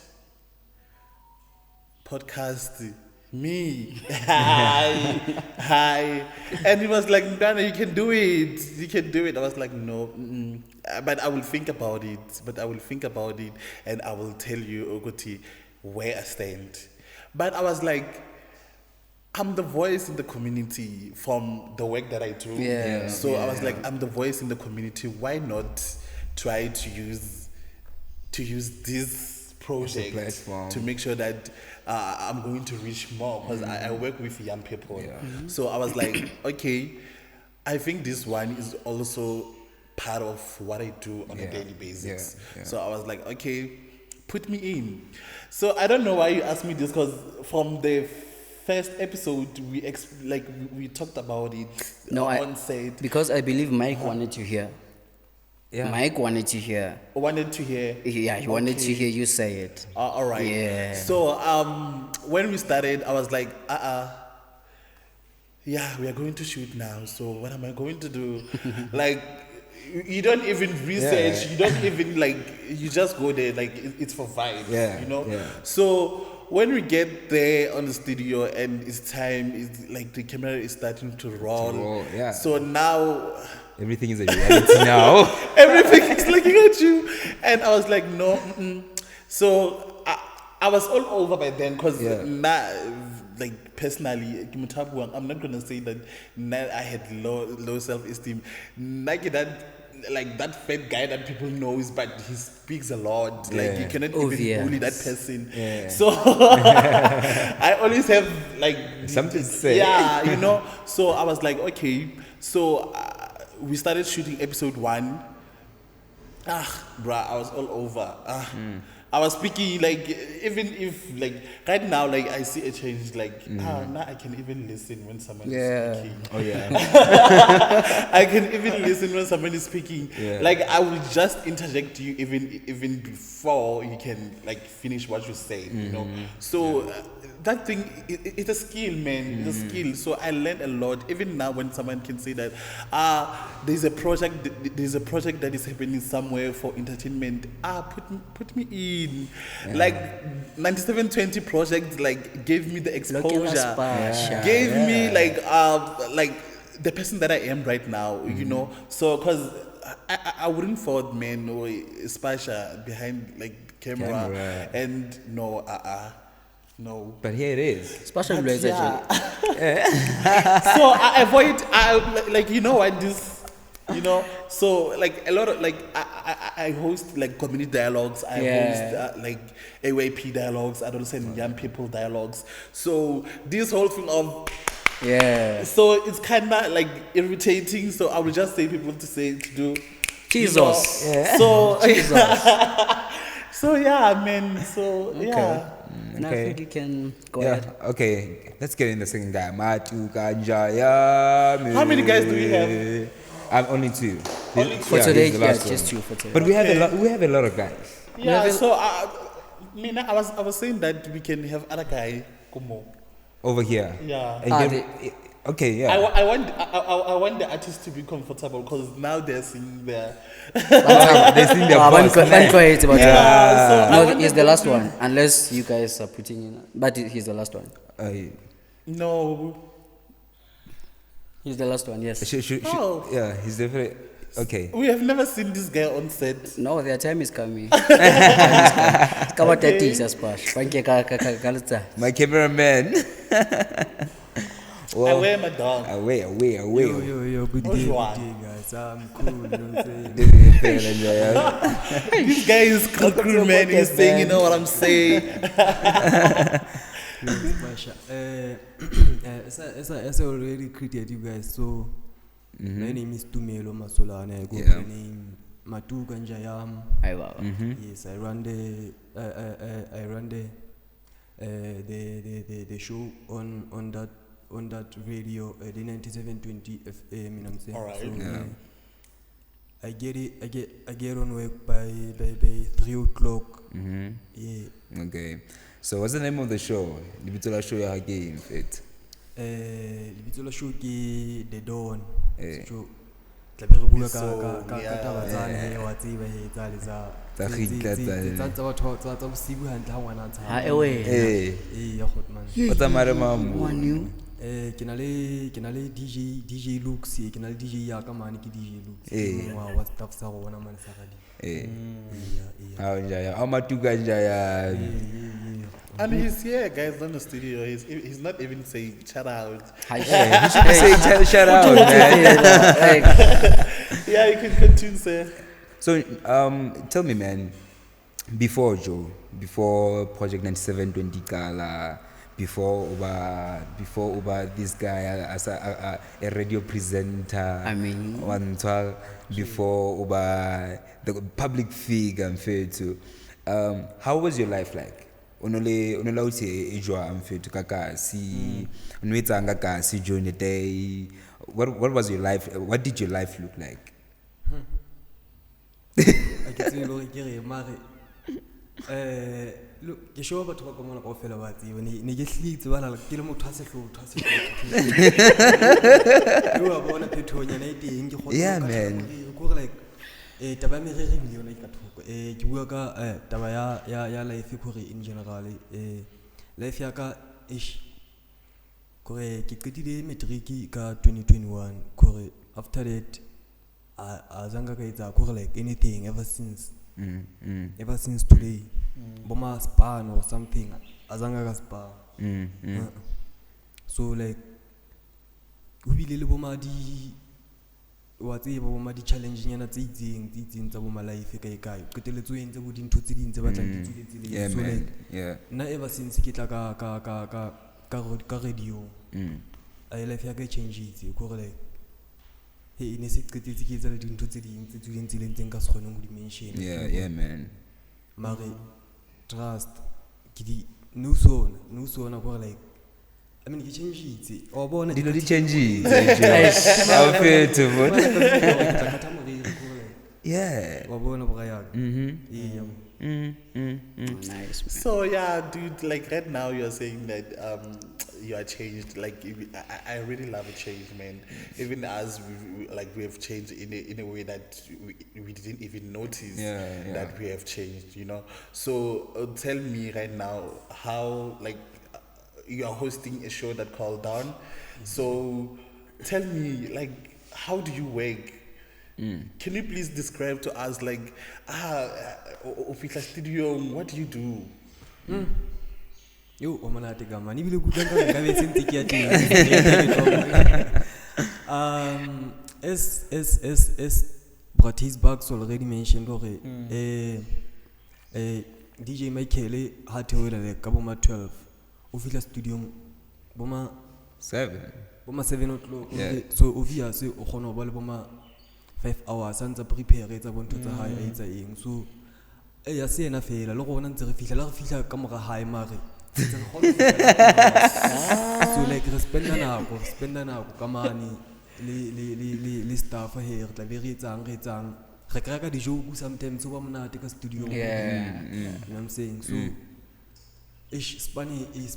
Podcast? Me? Hi. And he was like, Dana, you can do it. I was like, no, but I will think about it, and I will tell you, Ogoti, where I stand. But I was like, I'm the voice in the community from the work that I do. Yeah. So I was like, I'm the voice in the community. Why not try to use this project to make sure that I'm going to reach more, because I work with young people. Yeah. So I was like, okay, I think this one is also part of what I do on a daily basis. Yeah. So I was like, okay, put me in. So I don't know why you asked me this, because from the first episode we talked about it. On set, because I believe Mike wanted to hear. Yeah. Mike wanted to hear. Yeah, he wanted to hear you say it. All right. Yeah. So when we started, I was like, yeah, we are going to shoot now. So what am I going to do? Like, you don't even research. You don't even you just go there. Like, it's for vibe. Yeah. Yeah. So when we get there on the studio and it's time, it's like the camera is starting to roll. Yeah. So now everything is a reality now. Everything is looking at you, and I was like, no. So I was all over by then, because personally, I'm not gonna say that I had low self-esteem. That fat guy that people knows, but he speaks a lot. Like, you cannot even bully that person. Yeah. So I always have something to say. Yeah, So I was like, okay. So we started shooting episode 1. Bruh, I was all over. I was speaking, even if, right now, I see a change, now I can even listen when someone is speaking. Oh, yeah. I can even listen when someone is speaking. Yeah. I will just interject you even before you can, finish what you say, So that thing, it's a skill, man. It's a skill. So I learned a lot. Even now, when someone can say that, there's a project that is happening somewhere for entertainment. Put me in. 9720 project gave me the exposure. Gave me the person that I am right now. So because I wouldn't fault man or Spasha behind like camera. And no, no. But here it is. Special But yeah. So I avoid, like, you know what, this, you know, so like a lot of, like, I host like community dialogues, I host like AYP dialogues, adolescent young people dialogues. So this whole thing of, so it's kind of like irritating, so I would just say people to do Jesus. You know, so Jesus. So yeah, man, so yeah. And I think you can go ahead. Okay, let's get in the second guy. How many guys do we have? I'm only two. For today, he's the last just one. two for today. But we have a lot of guys. Yeah, so I was saying that we can have other guy come on. Over here. Yeah. And okay, yeah. I want the artists to be comfortable because now they're singing their. They sing their voice. So no, he's the last one, unless you guys are putting in. But he's the last one. No. He's the last one. Yes. Oh. Yeah, he's definitely okay. We have never seen this guy on set. No, their time is coming. It's come out My cameraman. I wear my dog. Away. Yo, good Which day, one? good day, guys. I'm cool, you know what I'm saying? This guy is cool, man. He's saying, you know what I'm saying. As I already created you guys, so my name is Tumelo Masolana. I go by the name Matu Ganjayam. Yes, I run the show on that radio, the 9720 FM. You know what I'm saying? All right. So, I get on work by 3 o'clock. Yeah. Okay. So what's the name of the show? Libitola show ya game fit. Libitola show ke The Dawn. So tlabe re bua ka taba tsa ne wa tseba he tsa le tsa tsa batho tsa bosibu hantle ha ngwana tsa Ha ewe. ya khotman. What's the matter mamu? Ke na le DJ Lux, ke na le DJ ya ka mane ke DJ Lux. Wa staff sa go bona mane sa gadi. How matuka njaya? And he's here, guys, on the studio. He's not even saying shout out. Say shout out, man. Yeah, you can continue, sir. So, tell me, man. Before Project 9720 Gala, before this guy as a radio presenter. I mean, before the public figure and fair too. How was your life like? Onole uti ejwa amfethu kakasi unwetsanga kasi during the day. What was your life? What did your life look like? I can tell you mare look ke show batho ba komona go fela ba tsebe ne ke hlitse bana ke le motho a se hlotho yo wa bona phethonya na iteng ke go Yeah, man. go like taba me re reng yona ka thoko ke bua ka taba ya life gore in general life ya ka ish gore ke qetile matric ka 2021 gore after that azanga ka itsa gore like anything ever since today boma span or something azanga ka spa so like o bile le boma di wa tseba boma di challenge nyana tse itseng tsa boma life ka ikayo qeteletso entse bo dintho tse ding tse batlang di tsweletsele so like na ever since ke tla ka radio I life ya ka change itse gore like hey ne se qetetse ke etsa le dintho tse ding tse tsweletseng tse nka se kgoneng go di mention yeah man mare trust ke di no sona gore like I mean ke change itse o bona dilo di change how fair to vote yeah wa bona bo ga ya nice. So yeah, dude, like right now you're saying that you are changed. Like I really love a change, man. Even as we have changed in a way that we didn't even notice that we have changed, you know. So tell me right now how like you are hosting a show that called Down. So tell me like how do you work? Can you please describe to us like official studio? What do you do? Yo, omanate gama. Ni bile kutanga ngabe sentiki ya tini. As TeeySbakz already mentioned, DJ Michael had to wait like Kaboma 12. Official studio, Boma 7. Boma 7 o'clock. Yeah. So Ovia say Ohono Balboma 5 hours and prepare it about to high aids. So I say na fail. Look on the refila camera high mari. So like spend an hour, kamani, li staff here, la veritang. Rekraka di jogo sometimes so I'm not take a studio. Yeah. You know what I'm saying? So Spanish.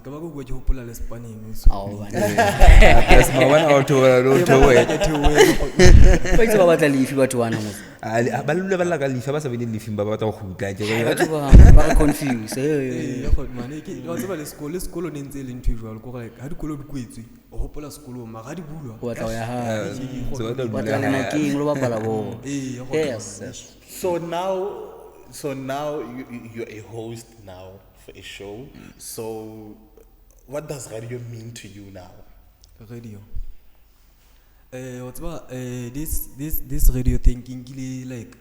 Kabago go to popular Spanish. Oh, That's my one auto way. Pwede ba batla leaf ba twana mo. Ba lula ba la ka lifa ba sa bile lifing ba batla go hutla ke. Batho ba confused. Yeah, man. Wa tseba le sekolo ne ntse le ntho jwalo go like ha dikolo di kwetswe o hopola sekolo ma ga di bulwa. O batla ya ha. So Batla le nakeng lo bapala bo. Yes. So now you're a host now for a show. So what does radio mean to you now? Radio. What's about this radio thinking like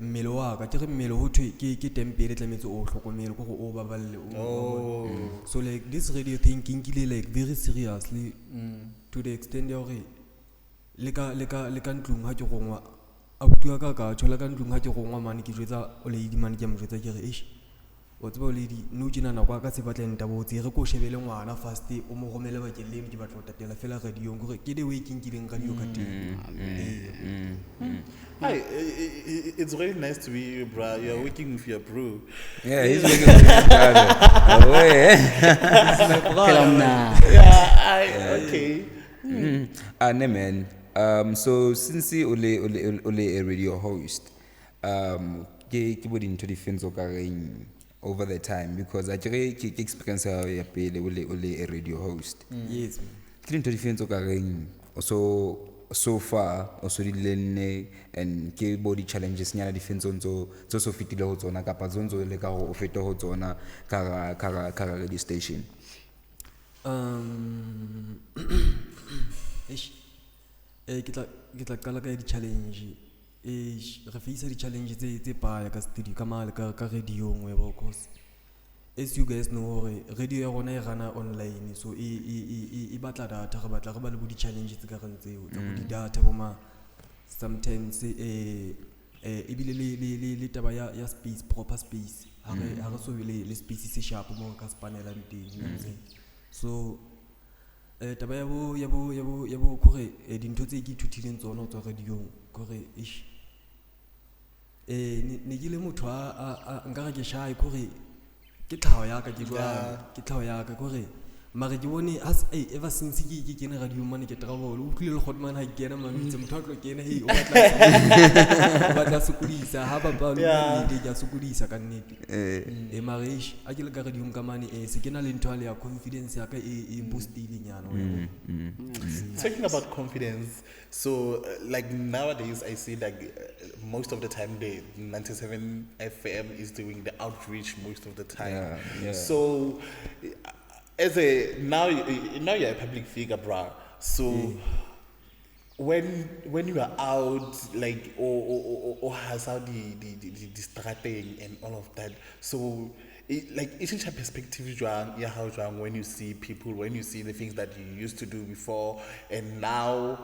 melo wa ka tere melo ho thwe ke tempere tlametse o hlokomele go o baballe o. So like this radio thinking like very seriously to the extent ya hore le ka ntlung ha ke gongwa a butua ka tshola ka ntlung ha ke gongwa mane ke jwetsa o le di mane ke mo jwetsa ke re ish o tseba le di no jina na kwa ka se batla ntabotse re ko shebele ngwana fast o mo romele ba ke le di batla tatela fela radio gore ke the way ke nkileng radio ka teng. Hi, it's really nice to meet you, bro. You're working with your bro. Yeah, he's working with his brother. Okay. No man. So since you ole a radio host, ke bo into defense of over the time because I take experience how you pay a radio host. Yes. Ke into defense of so far also di lenne and ke body challenges nyana defense onzo so fitile ho tsona kapa zonzo le ka ho feta ho tsona ka radio station. Ke tla kala ka di challenge re face di challenge tse pa ka studio ka mala ka radio ngwe ba course. As you guys know, radio ya rona e rana online, so e batla data re batla re ba le bo di challenges tse ka reng tseo tsa bo di data boma sometimes e bile le taba ya space, proper space ha re so le space se sharp mo ka spanela teng. So taba ya bo kore dintho tse ke thutileng tsona tsa radio kore ish ne ke le motho a nka ke shy kore ke tlhao ya ka ke tlhao ya ka kore mare ke bone as ever since ke kena radio mane ke travel o tlile le godman ha ke kena mamitse motho a tlo kena hey o batla sokodisa ha ba ba ne ke sokodisa ka nnete mare a ke le ka radio ka mane se ke na le ntho ya confidence ya ka e boostile nyana Talking about confidence, so like nowadays I see that most of the time the 97 FM is doing the outreach most of the time. Yeah. So as now you're a public figure, bro. So when you are out like or has out the strategy and all of that, so like it's a perspective when you see people, when you see the things that you used to do before and now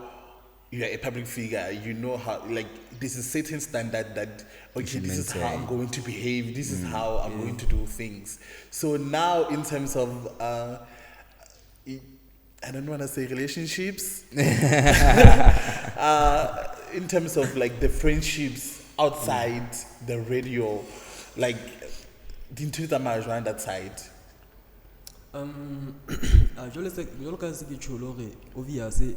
you're a public figure, you know how like this is certain standard that okay, this is how I'm going to behave, this is how I'm going to do things. So now in terms of I don't want to say relationships in terms of like the friendships outside the radio, like didn't on that side. Jolo ka se ke tsholo re obviously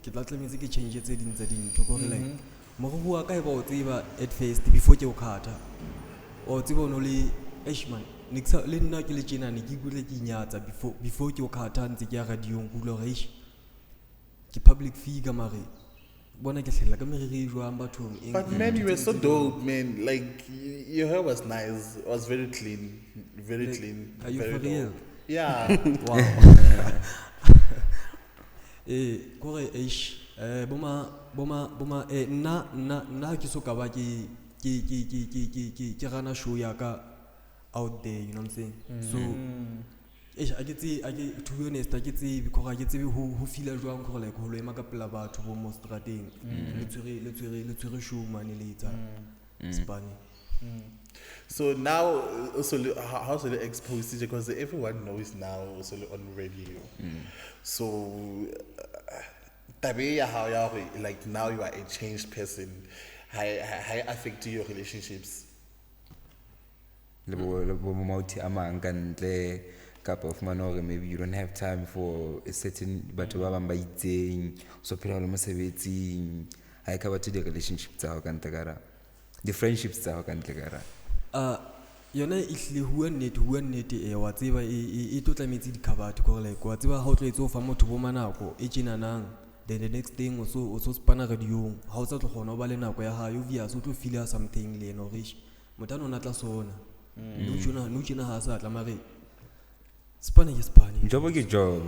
ke tla tlametse ke change tse ding tsa dintho gore like mo go bua ka e ba o tseba at first before ke o khatha o tsebo no le man nixa le nna ke le tjena ne ke bule ke nyatsa before ke o khatha ntse ke ya radio go lo re ke public figure mare bona ke hlela ka meriri jwang bathong eng But man, you were so dope, man. Like your hair was nice. It was very clean, very clean. Are you very for real? dope. Yeah. wow kore eish boma nna ke so ka ba ke gana show ya ka out there, you know what I'm saying? So I get to be honest, I get who feel jwang go like ho lo ema ka pela batho bo mo strateng le tsere show man later Spani. So now, also, how should I expose it? Because everyone knows now, also on radio. So, how like now you are a changed person. How affect your relationships? Couple of manore, maybe you don't have time for a certain batho ba bang ba itseng so phela le mosebetsing ha ka batho di relationship tsa ka ntlekara the friendships tsa ka ntlekara yona ihle hua nnete wa tseba e totlametse di khabatho go like wa tseba ha o tlo etso fa motho bo manako e tjenanang then the next thing o so spana radio ha o tsa tlo gona o ba le nako ya ha yo via so tlo feel something le no rish motano na tla sona no tjena ha sa tla mare Spani is Spani. Job ke job.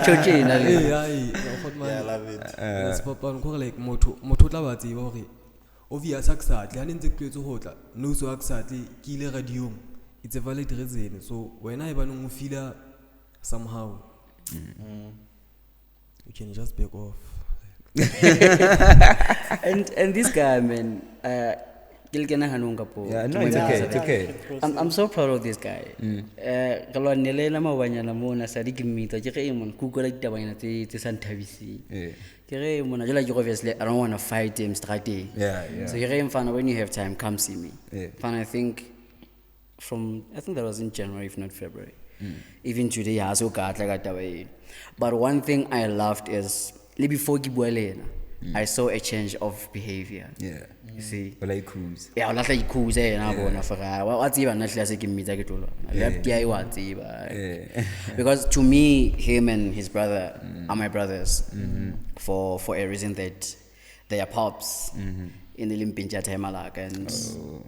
Chojina le. Yeah, I love it. Spapang go like motho tla ba tseba hore obvious aksatle ha ntse ke tlo hotla no so aksatle ke ile radio it's a valid reason so when I ba no feel somehow you can just back off. And this guy, man, Yeah, no, it's okay. It's okay. I'm so proud of this guy. Kalau nilai nama banyak nama na sari kimita, jika iman kuku lagi tak banyak nanti santabisi. Kira iman aja lagi obviously I don't want to fight him straight. Yeah. So kira iman when you have time, come see me. Fan I think that was in January if not February. Even today I also got like that way. But one thing I loved is before Gibualena. I saw a change of behavior. Yeah. You see? Like cruise. Yeah, not like cruise na bona for what's even not like ke mitsa ke tolo. Left guy what's because to me him and his brother are my brothers for a reason that they are pops in the Limpinja time and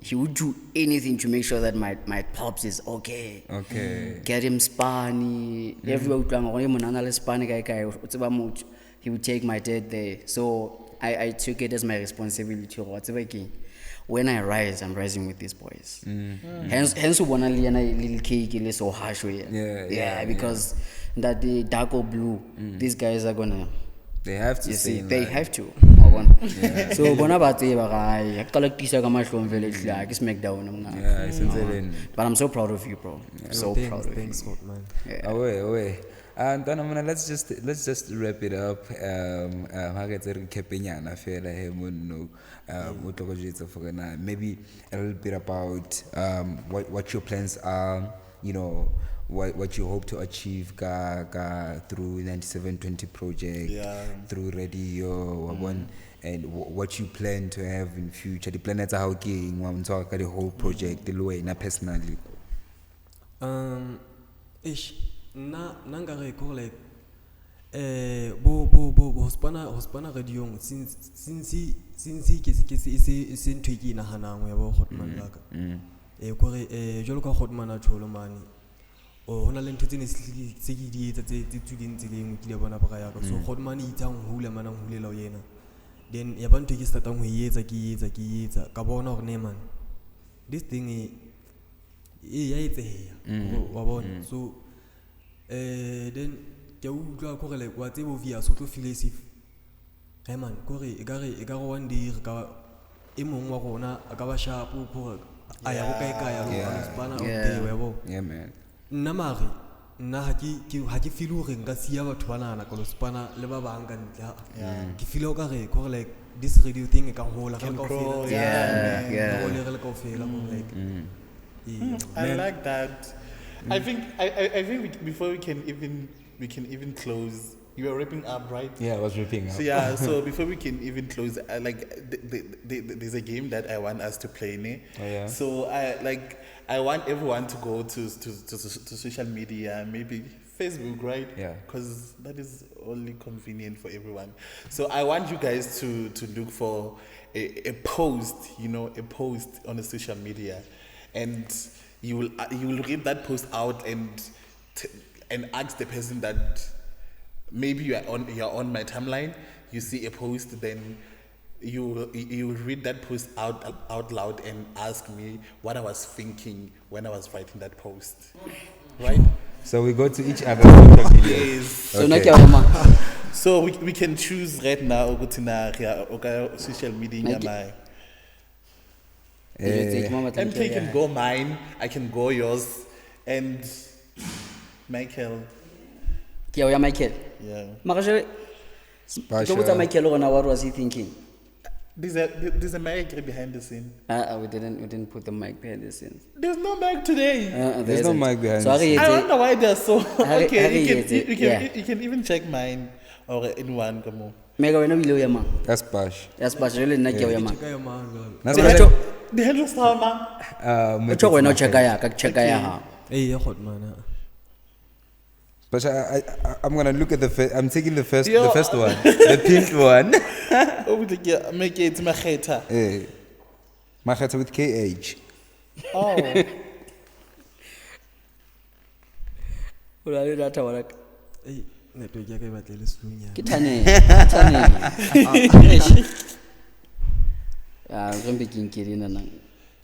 he would do anything to make sure that my pops is okay. Get him Spani everywhere Spani guy he would take my dad there. So I took it as my responsibility. When I rise, I'm rising with these boys. Hence, one little cake is so harsh. Yeah, because that the dark or blue, these guys are gonna. They have to. They have to. So, I collect this village like SmackDown. But I'm so proud of you, bro. So proud of you. Thanks, man. Away. And then let's just wrap it up. Maybe a little bit about what your plans are. You know what you hope to achieve through 9720 project, through radio, and what you plan to have in future. The planets are how the whole project, the way personally. Nangare ko like bo hospana radio since ke se ntweki na hanangwe ba hotman laka ko re jolo ka hotman a tsholo mane o hona le ntho tsene se ke di etsa tse tsuding tseleng ke le bona ba ya ka so hotman itsang hula mana hulela yena then ya bantu ke starta go etsa ke etsa ka bona hore ne man this thing ya etseya wa bona so then ke utlwa go le kwa tsebo via so tlo feel safe hey man go re e ka go one day ka e mong wa gona a ka ba sharp go aya go kae ya spana o day webo yeah man nna mari nna ha ke feel hore nka sia batho banana ka lo spana le ba bang ka ntle ke feel o ka re go like this radio thing ka hola ka feel le ka feel like I like that. I think before we can even close, you are wrapping up, right? Yeah, I was wrapping up. So so before we can even close, there's a game that I want us to play. Oh, yeah. So I want everyone to go to social media, maybe Facebook, right? Yeah. Because that is only convenient for everyone. So I want you guys to look for a post, a post on a social media, and you will read that post out and ask the person that maybe you're on my timeline. You see a post, then you will read that post out loud and ask me what I was thinking when I was writing that post, right? So we go to each other's social media. Yes. So Okay. So we can choose right now okay, social media Like- my Eh, MK can go mine, I can go yours, and Michael, Yeah, Michael. yeah. Makashe, Basha. Michael, what was he thinking? There's a mic behind the scene. We didn't put the mic behind the scenes. There's no mic today. There's no mic behind So the scenes. I wonder why they're so okay. Yeah. You can even check mine or anyone. Come on. Mega wena bile o ya mang? That's Bash. That's but really nna ke o ya mang. Check your man, girl. That's The Bash. handle- the handle sound, man. O tlo wena o checka ya ka checka ya ha. Hey, yeah, hot man. But I'm gonna look at I'm taking the first Yo. one, the pink one. Oh, make it my hater. Eh, Maheta with KH. Oh, O la le data wa ka. Hey, network ya ka e batla e le slow nyana. Ke thane. Ah, re mbe ke nkele nana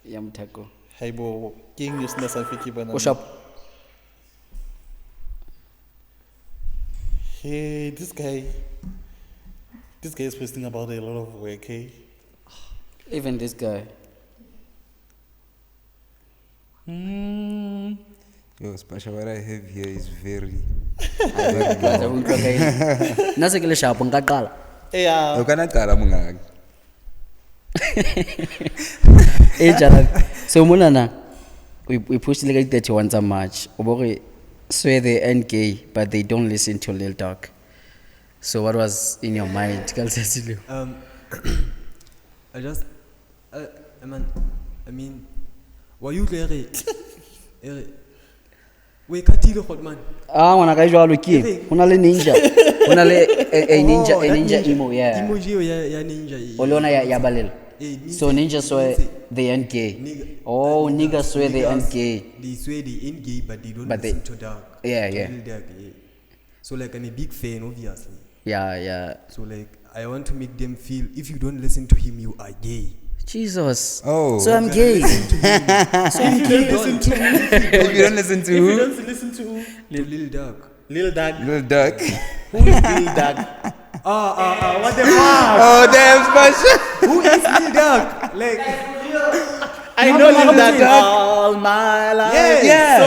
ya mthako. hey bo, king you sna sa fiki bana. O shop. Hey, this guy is posting about a lot of work. Hey, Even this guy. Yo, Spasha, what I have here is very. Gaza o utlwa kae? Nna se ke le sharp nka qala. yeah. You cannot tell I'm So monana we pushed like 31 tsa March. O bo re swear they end gay but they don't listen to Lil Talk. So what was in your mind? Ka letsatsi leo? I just, I mean, why you there? We katile hot man. Ah ngwana ka jwalo ke hona le ninja. Hona le a ninja emo yeah. Emoji ya ninja. O le ona ya balela. Eh, ninja- So ninja swear they end gay. Nigga- Oh, niggas swear they end gay. They swear they ain't gay, but they don't But listen to dark. Yeah, To yeah. real dark, yeah. So like I'm a big fan, obviously. Yeah. So like I want to make them feel if you don't listen to him, you are gay. Jesus. Oh. So I'm gay. If you don't listen to If you don't listen to if you who? don't listen to Lil Dark. Lil Dag, Little duck. who is Lil Dag? What the fuck? Oh damn, Spasha. Who is Lil Dark? Like, I know Lil Dag all my life. Yeah. So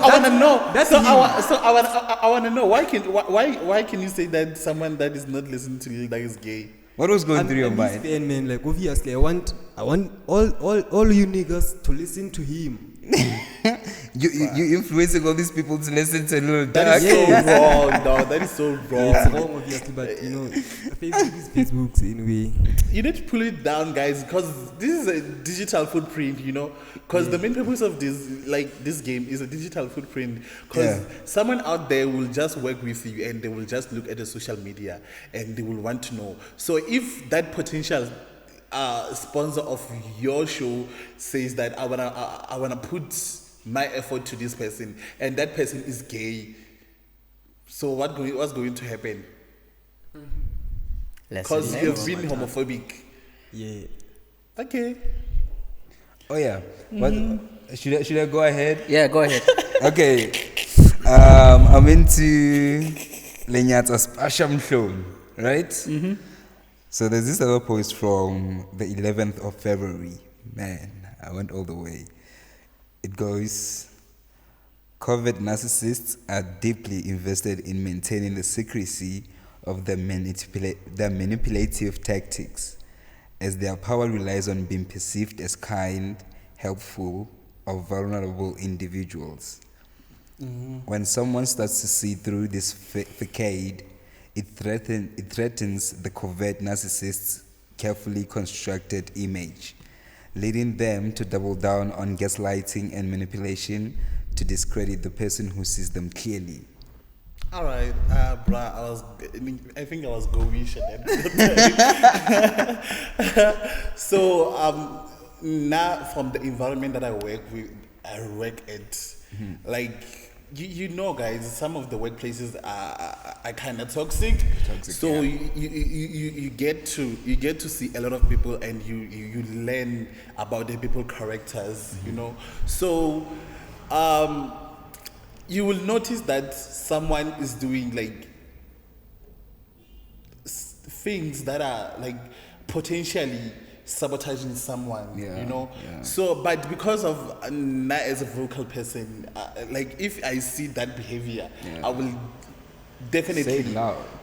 I want to know. that's So him. I want to know why can you say that someone that is not listening to Lil Dag is gay? What was going I'm through your his mind? fan, man. Like obviously, I want all you niggas to listen to him. You influencing all these people to listen to Little That Duck. is so wrong, dog. That is so It's wrong. wrong, obviously, but you know, Facebook is Facebook anyway. You need to pull it down, guys, because this is a digital footprint, Because the main purpose of this game is a digital footprint. Because Yeah. someone out there will just work with you and they will just look at the social media and they will want to know. So if that potential sponsor of your show says that I wanna put my effort to this person and that person is gay, so what's going to happen? Because you've been homophobic. Yeah. Okay. Oh yeah. What? Should I go ahead? Yeah, go ahead. Okay. I'm into Lenyatsa Spasham show, right? Mm-hmm. So there's this other post from the 11th of February. Man, I went all the way. It goes, covert narcissists are deeply invested in maintaining the secrecy of their manipulative tactics, as their power relies on being perceived as kind, helpful, or vulnerable individuals. When someone starts to see through this facade, it threatens the covert narcissist's carefully constructed image, leading them to double down on gaslighting and manipulation to discredit the person who sees them clearly? All right, bruh, I think I was goish at that. So, now from the environment that I work at, like, you know, guys, some of the workplaces are kind of toxic. So you get to see a lot of people, and you learn about the people characters, you know. So you will notice that someone is doing like things that are like potentially sabotaging someone, you know. So, but because of not as a vocal person, like if I see that behavior, I will definitely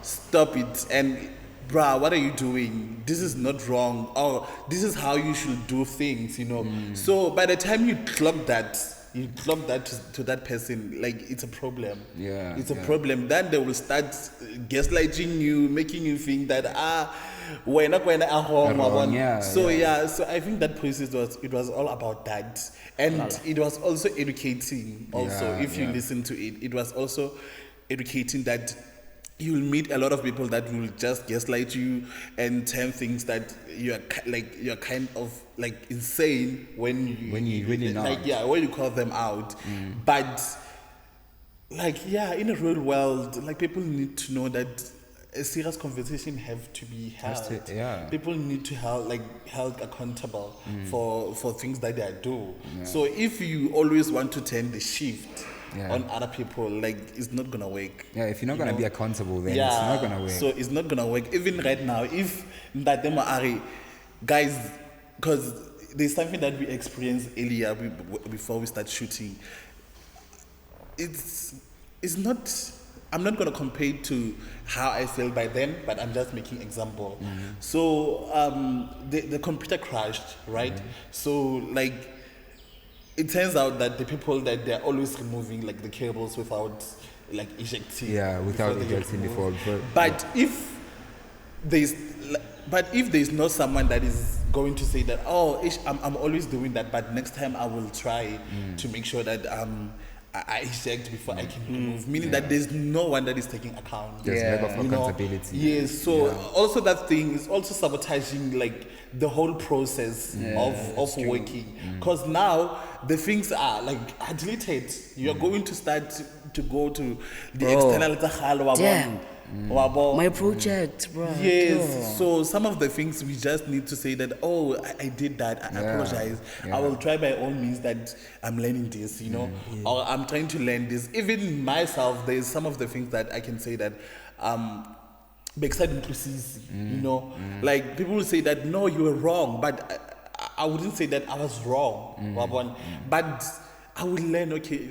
stop it. And bruh, what are you doing? This is not wrong. Or this is how you should do things, you know. So by the time you clock that to that person, like it's a problem. It's a problem. Then they will start gaslighting you, making you think that we're not going at home. So I think that process was all about that, and it was also educating. Also, if you listen to it, it was also educating that you'll meet a lot of people that will just gaslight you and tell things that you're kind of like insane when you not. When you call them out. But like in a real world, like people need to know that a serious conversation have to be held. People need to held accountable for things that they do. So if you always want to turn the shift on other people, like it's not gonna work. If you're not gonna be accountable, then it's not gonna work. So it's not gonna work. Even right now, if Ndadema Ari, guys, because there's something that we experienced earlier before we start shooting. It's not. I'm not gonna compare it to how I felt by then, but I'm just making example. So the computer crashed, right? So like. It turns out that the people that they're always removing like the cables without like ejecting. Without ejecting before. But if there's not someone that is going to say that, I'm always doing that, but next time I will try to make sure that I eject before I can remove. Meaning that there's no one that is taking account. There's lack of accountability. Yes. So also that thing is also sabotaging like the whole process of working. Because now the things are like deleted. You are going to start to go to the external Damn. My project, bro. Yes. So some of the things we just need to say that, I did that. I apologize. I will try by all means that I'm learning this, you know, or I'm trying to learn this. Even myself, there's some of the things that I can say that, you know, like people will say that, no, you were wrong, but I wouldn't say that I was wrong. But I will learn, okay,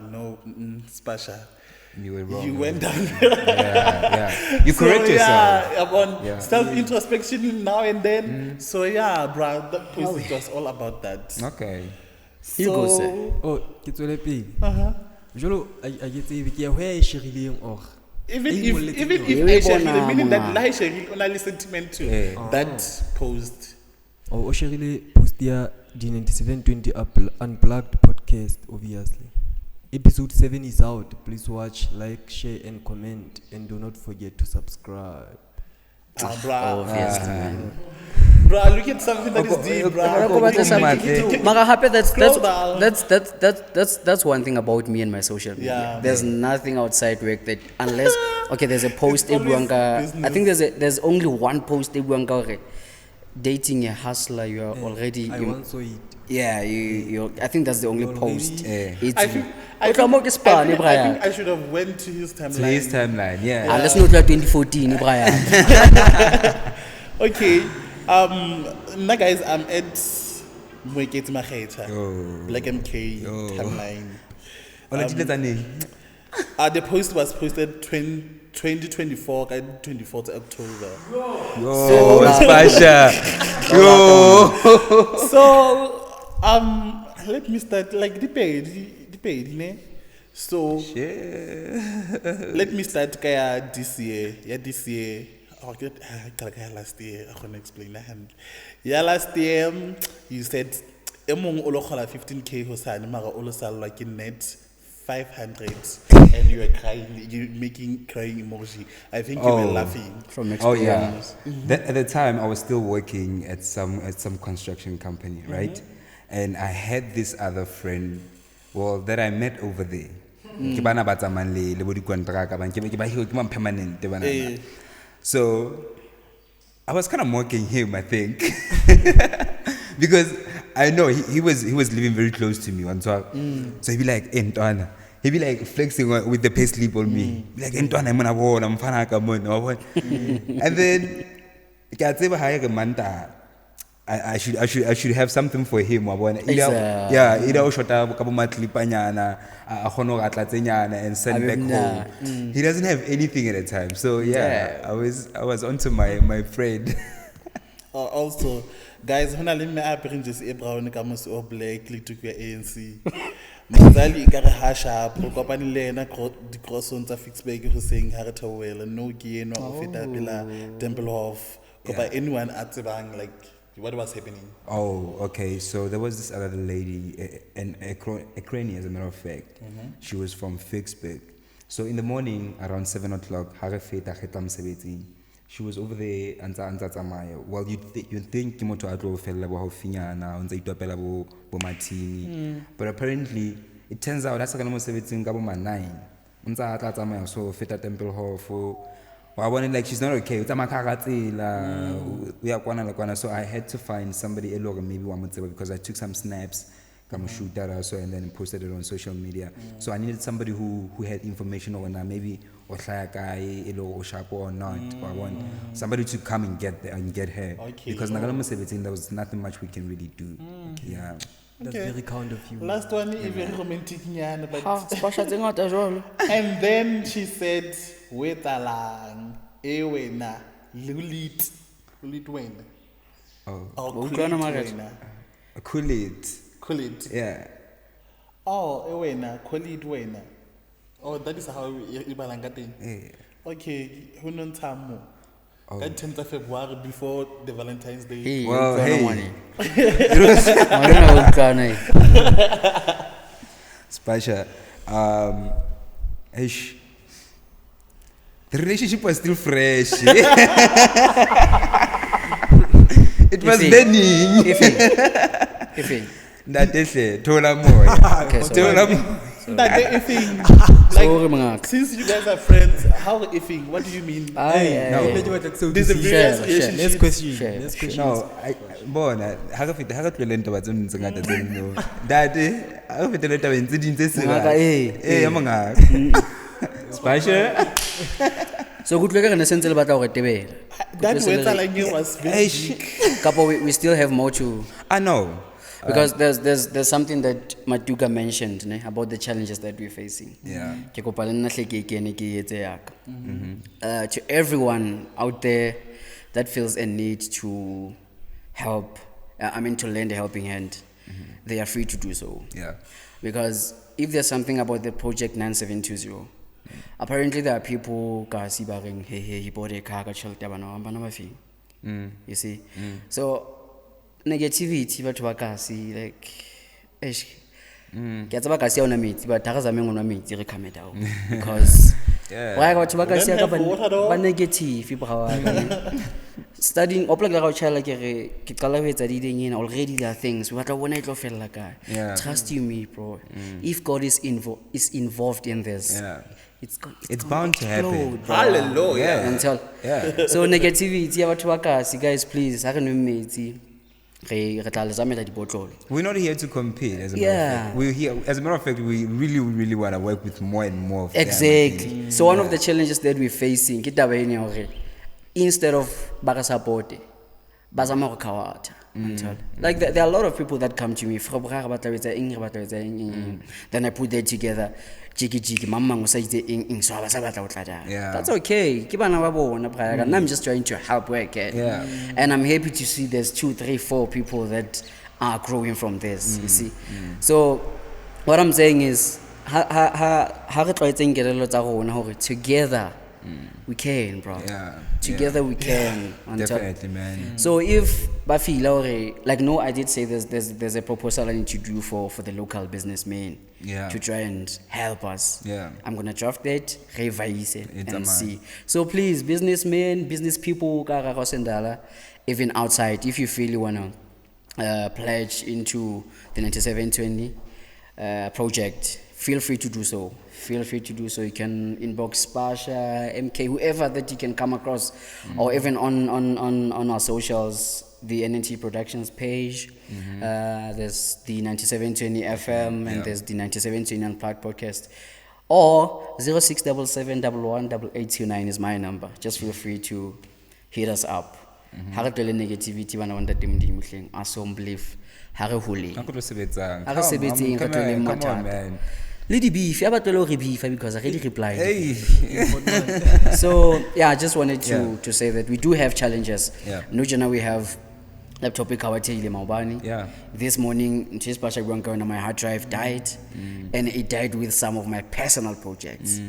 no, Spasha. You were wrong. You went down. You correct yourself. Self-introspection now and then. So bruh, that post was all about that. Okay. You go, sir. Ke tswele pele. Jolo a ke tsebe ke ya ho ya e sherileng or even if I share meaning that lie share only sentiment to that post. O sherile post ya di 9720 Unplugged Podcast, obviously. Episode 7 is out. Please watch, like, share, and comment, and do not forget to subscribe. Obviously, man. Bruh, look at something that is deep, bruh. Mara happy that's one thing about me and my social media. There's nothing outside work that unless there's a post I think there's only one post dating a hustler, you are already. I once saw it. Yeah, I think that's the only post. I think I should have went to his timeline. Let's not like 2014, Brian. Okay. Now guys, I'm at Mweketi Mageta, Black MK timeline. The post was posted 2024, 24th October. So let me start like the page, ne? So let me start kaya this year. This year. Last year, I can't explain that. Last year you said among all 15K hosani mara all sal like in net 500 and you were crying, you making crying emoji. I think you were laughing. From Oh experience. yeah. At the time, I was still working at some construction company, right? And I had this other friend, well, that I met over there. Ke bana ba tsamayang le bo dikontraka, ke ba permanent bana. So I was kind of mocking him, I think, because I know he was living very close to me. So he'd be like, Entwana. He'd be like flexing with the payslip on me. Be like, Entwana, I'm fana. And then I should have something for him. Either shota kabo matlipanyana, and send back home. He doesn't have anything at the time. So yeah. I was onto my friend. Also, guys, when I leave me up in just Abraham comes or black to ANC. Mazali ikare hasha propani lena the cross on TeeySbakz who saying harata well no gear no feta pila Tempelhof. By anyone at the bank, like what was happening? Oh, okay. So there was this other lady, a cranny, as a matter of fact. She was from Fixburg. So in the morning, around 7 o'clock, she was over there and well, you think Kimoto Adro fell about Finyana, on the Itopela Bomatini. But apparently, it turns out that's a kind of 17 Gaboma 9. So Feta Tempelhof. I wanted, like, she's not okay. So I had to find somebody maybe because I took some snaps, shoot that also, and then posted it on social media. So I needed somebody who had information on maybe or sharp or not. Or I want somebody to come and get her. Okay. Because there was nothing much we can really do. Yeah. That's very kind of you. Last one is very romantic, and then she said, "Wait alang, ewena, lulit wena." Oh, kulit. Yeah. Oh, ewena, kulit wena. Oh, that is how you balangate. Okay, who knows more? That 10th of February before the Valentine's Day. Hey, well, hey. Spasha, the relationship was still fresh. It was burning. That is it. Tola more. Since you guys are friends, how ifing? What do you mean? There's a various relationship. Next question. No, how can you learn about something Daddy, how can you learn about Spasha? So good in the sense about our TV. That was very big. Couple, we still have more to. I know. Because there's something that Matuka mentioned about the challenges that we're facing. Yeah. To everyone out there that feels a need to help, to lend a helping hand, they are free to do so. Yeah. Because if there's something about the project 9720, apparently there are people Sebakeng, he bought a car, you see. So negativity batho ba ka se like ke tsaba ka se ona metsi ba thaka zameng ona metsi re come down because why batho ba ka se ka ba negative ba studying opla ga child ke qala ho etsa diding already there are things we batla bona itlo fella ka trust you me bro if God is involved in this it's bound to happen. Hallelujah. So negativity ya batho ba ka se guys please ha re no metsi. We're not here to compete, as a matter of fact. We're here, as a matter of fact, we really want to work with more and more of them. Exactly. So one of the challenges that we're facing, instead of baga support, bazama kawata. Like there are a lot of people that come to me. Then I put that together. That's okay. I'm just trying to help where I can. And I'm happy to see there's 2, 3, 4 people that are growing from this. You see. So what I'm saying is together we can, bro. Yeah. Together we can. On top. Definitely, man. So if Bafila, like no, I did say there's a proposal I need to do for the local businessmen to try and help us. Yeah. I'm gonna draft that, revise it, It's a and man. see. So please, businessmen, business people, even outside, if you feel you wanna pledge into the 9720 project, feel free to do so. Feel free to do so. You can inbox Pasha, MK, whoever that you can come across, or even on our socials, the NNT Productions page. There's the 9720 FM and there's the 9720 Unplugged Podcast. Or 0677118829 is my number. Just feel free to hit us up. Ha re tlole negativity bana ba ntate Modimo hleng a so believe ha re hole Ha re sebetsang. ha re sebetseng re tlole Come on, mathata man. le di beef ya ba tlole re beef because I already replied. Hey. So yeah, I just wanted to say that we do have challenges. No, Jana, we have laptop ikawatile maubani. Yeah. This morning, TeeySbakz, my hard drive died, and it died with some of my personal projects.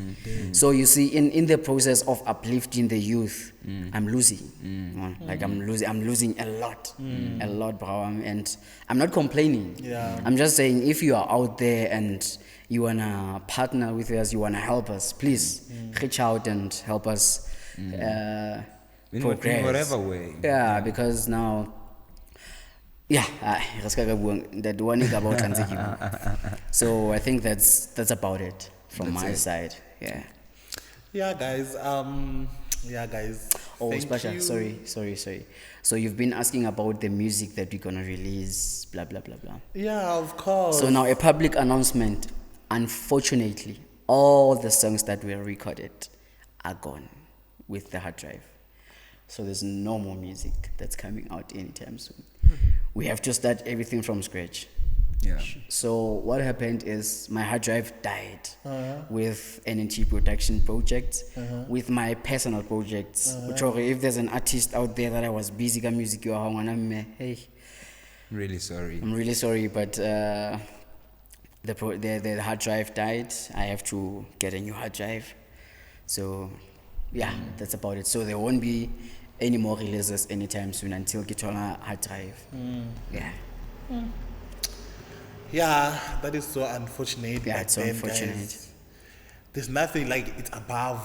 So you see, in the process of uplifting the youth, I'm losing. Like I'm losing a lot, bro. And I'm not complaining. Yeah. I'm just saying, if you are out there and you wanna partner with us, you wanna help us, please reach out and help us In progress. whatever way. Yeah, because now. Yeah, that one is about Tanzania. So I think that's about it from my side. Yeah. Yeah, guys. Oh, Thank Spasha, you. sorry. So you've been asking about the music that we're gonna release, blah blah blah blah. Yeah, of course. So now a public announcement. Unfortunately, all the songs that were recorded are gone with the hard drive. So there's no more music that's coming out anytime soon. We have to start everything from scratch. Yeah. So what happened is my hard drive died with NNT production projects, with my personal projects. Which if there's an artist out there that I was busy with music, hey, Really sorry. I'm really sorry, but the hard drive died. I have to get a new hard drive. So yeah, that's about it. So there won't be any more releases anytime soon until get on a hard drive. Yeah. Yeah, that is so unfortunate. Yeah, but it's so then, unfortunate. guys, there's nothing like it's above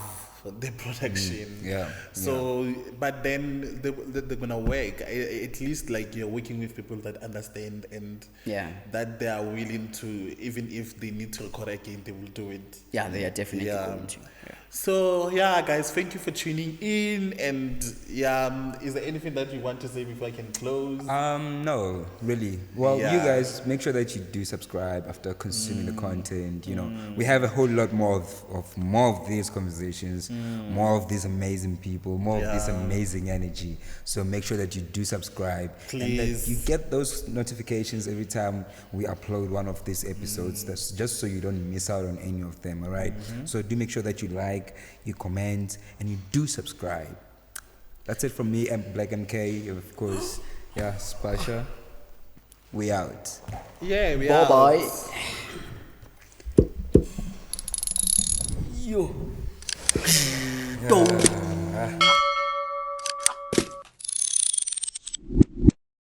the production. Yeah. So, but then they're gonna work. At least like you're working with people that understand and that they are willing to, even if they need to record again, they will do it. Yeah, they are definitely going to. Yeah. So yeah, guys, thank you for tuning in. And is there anything that you want to say before I can close? No, really. Well, you guys make sure that you do subscribe after consuming the content. You know, we have a whole lot more of these conversations, more of these amazing people, more of this amazing energy. So make sure that you do subscribe, Please. and that you get those notifications every time we upload one of these episodes. That's just so you don't miss out on any of them. All right. So do make sure that you like, you comment, and you do subscribe. That's it from me and Black MK, of course. Yeah, Spasha. We out. Yeah, we Bye are. bye. Yo.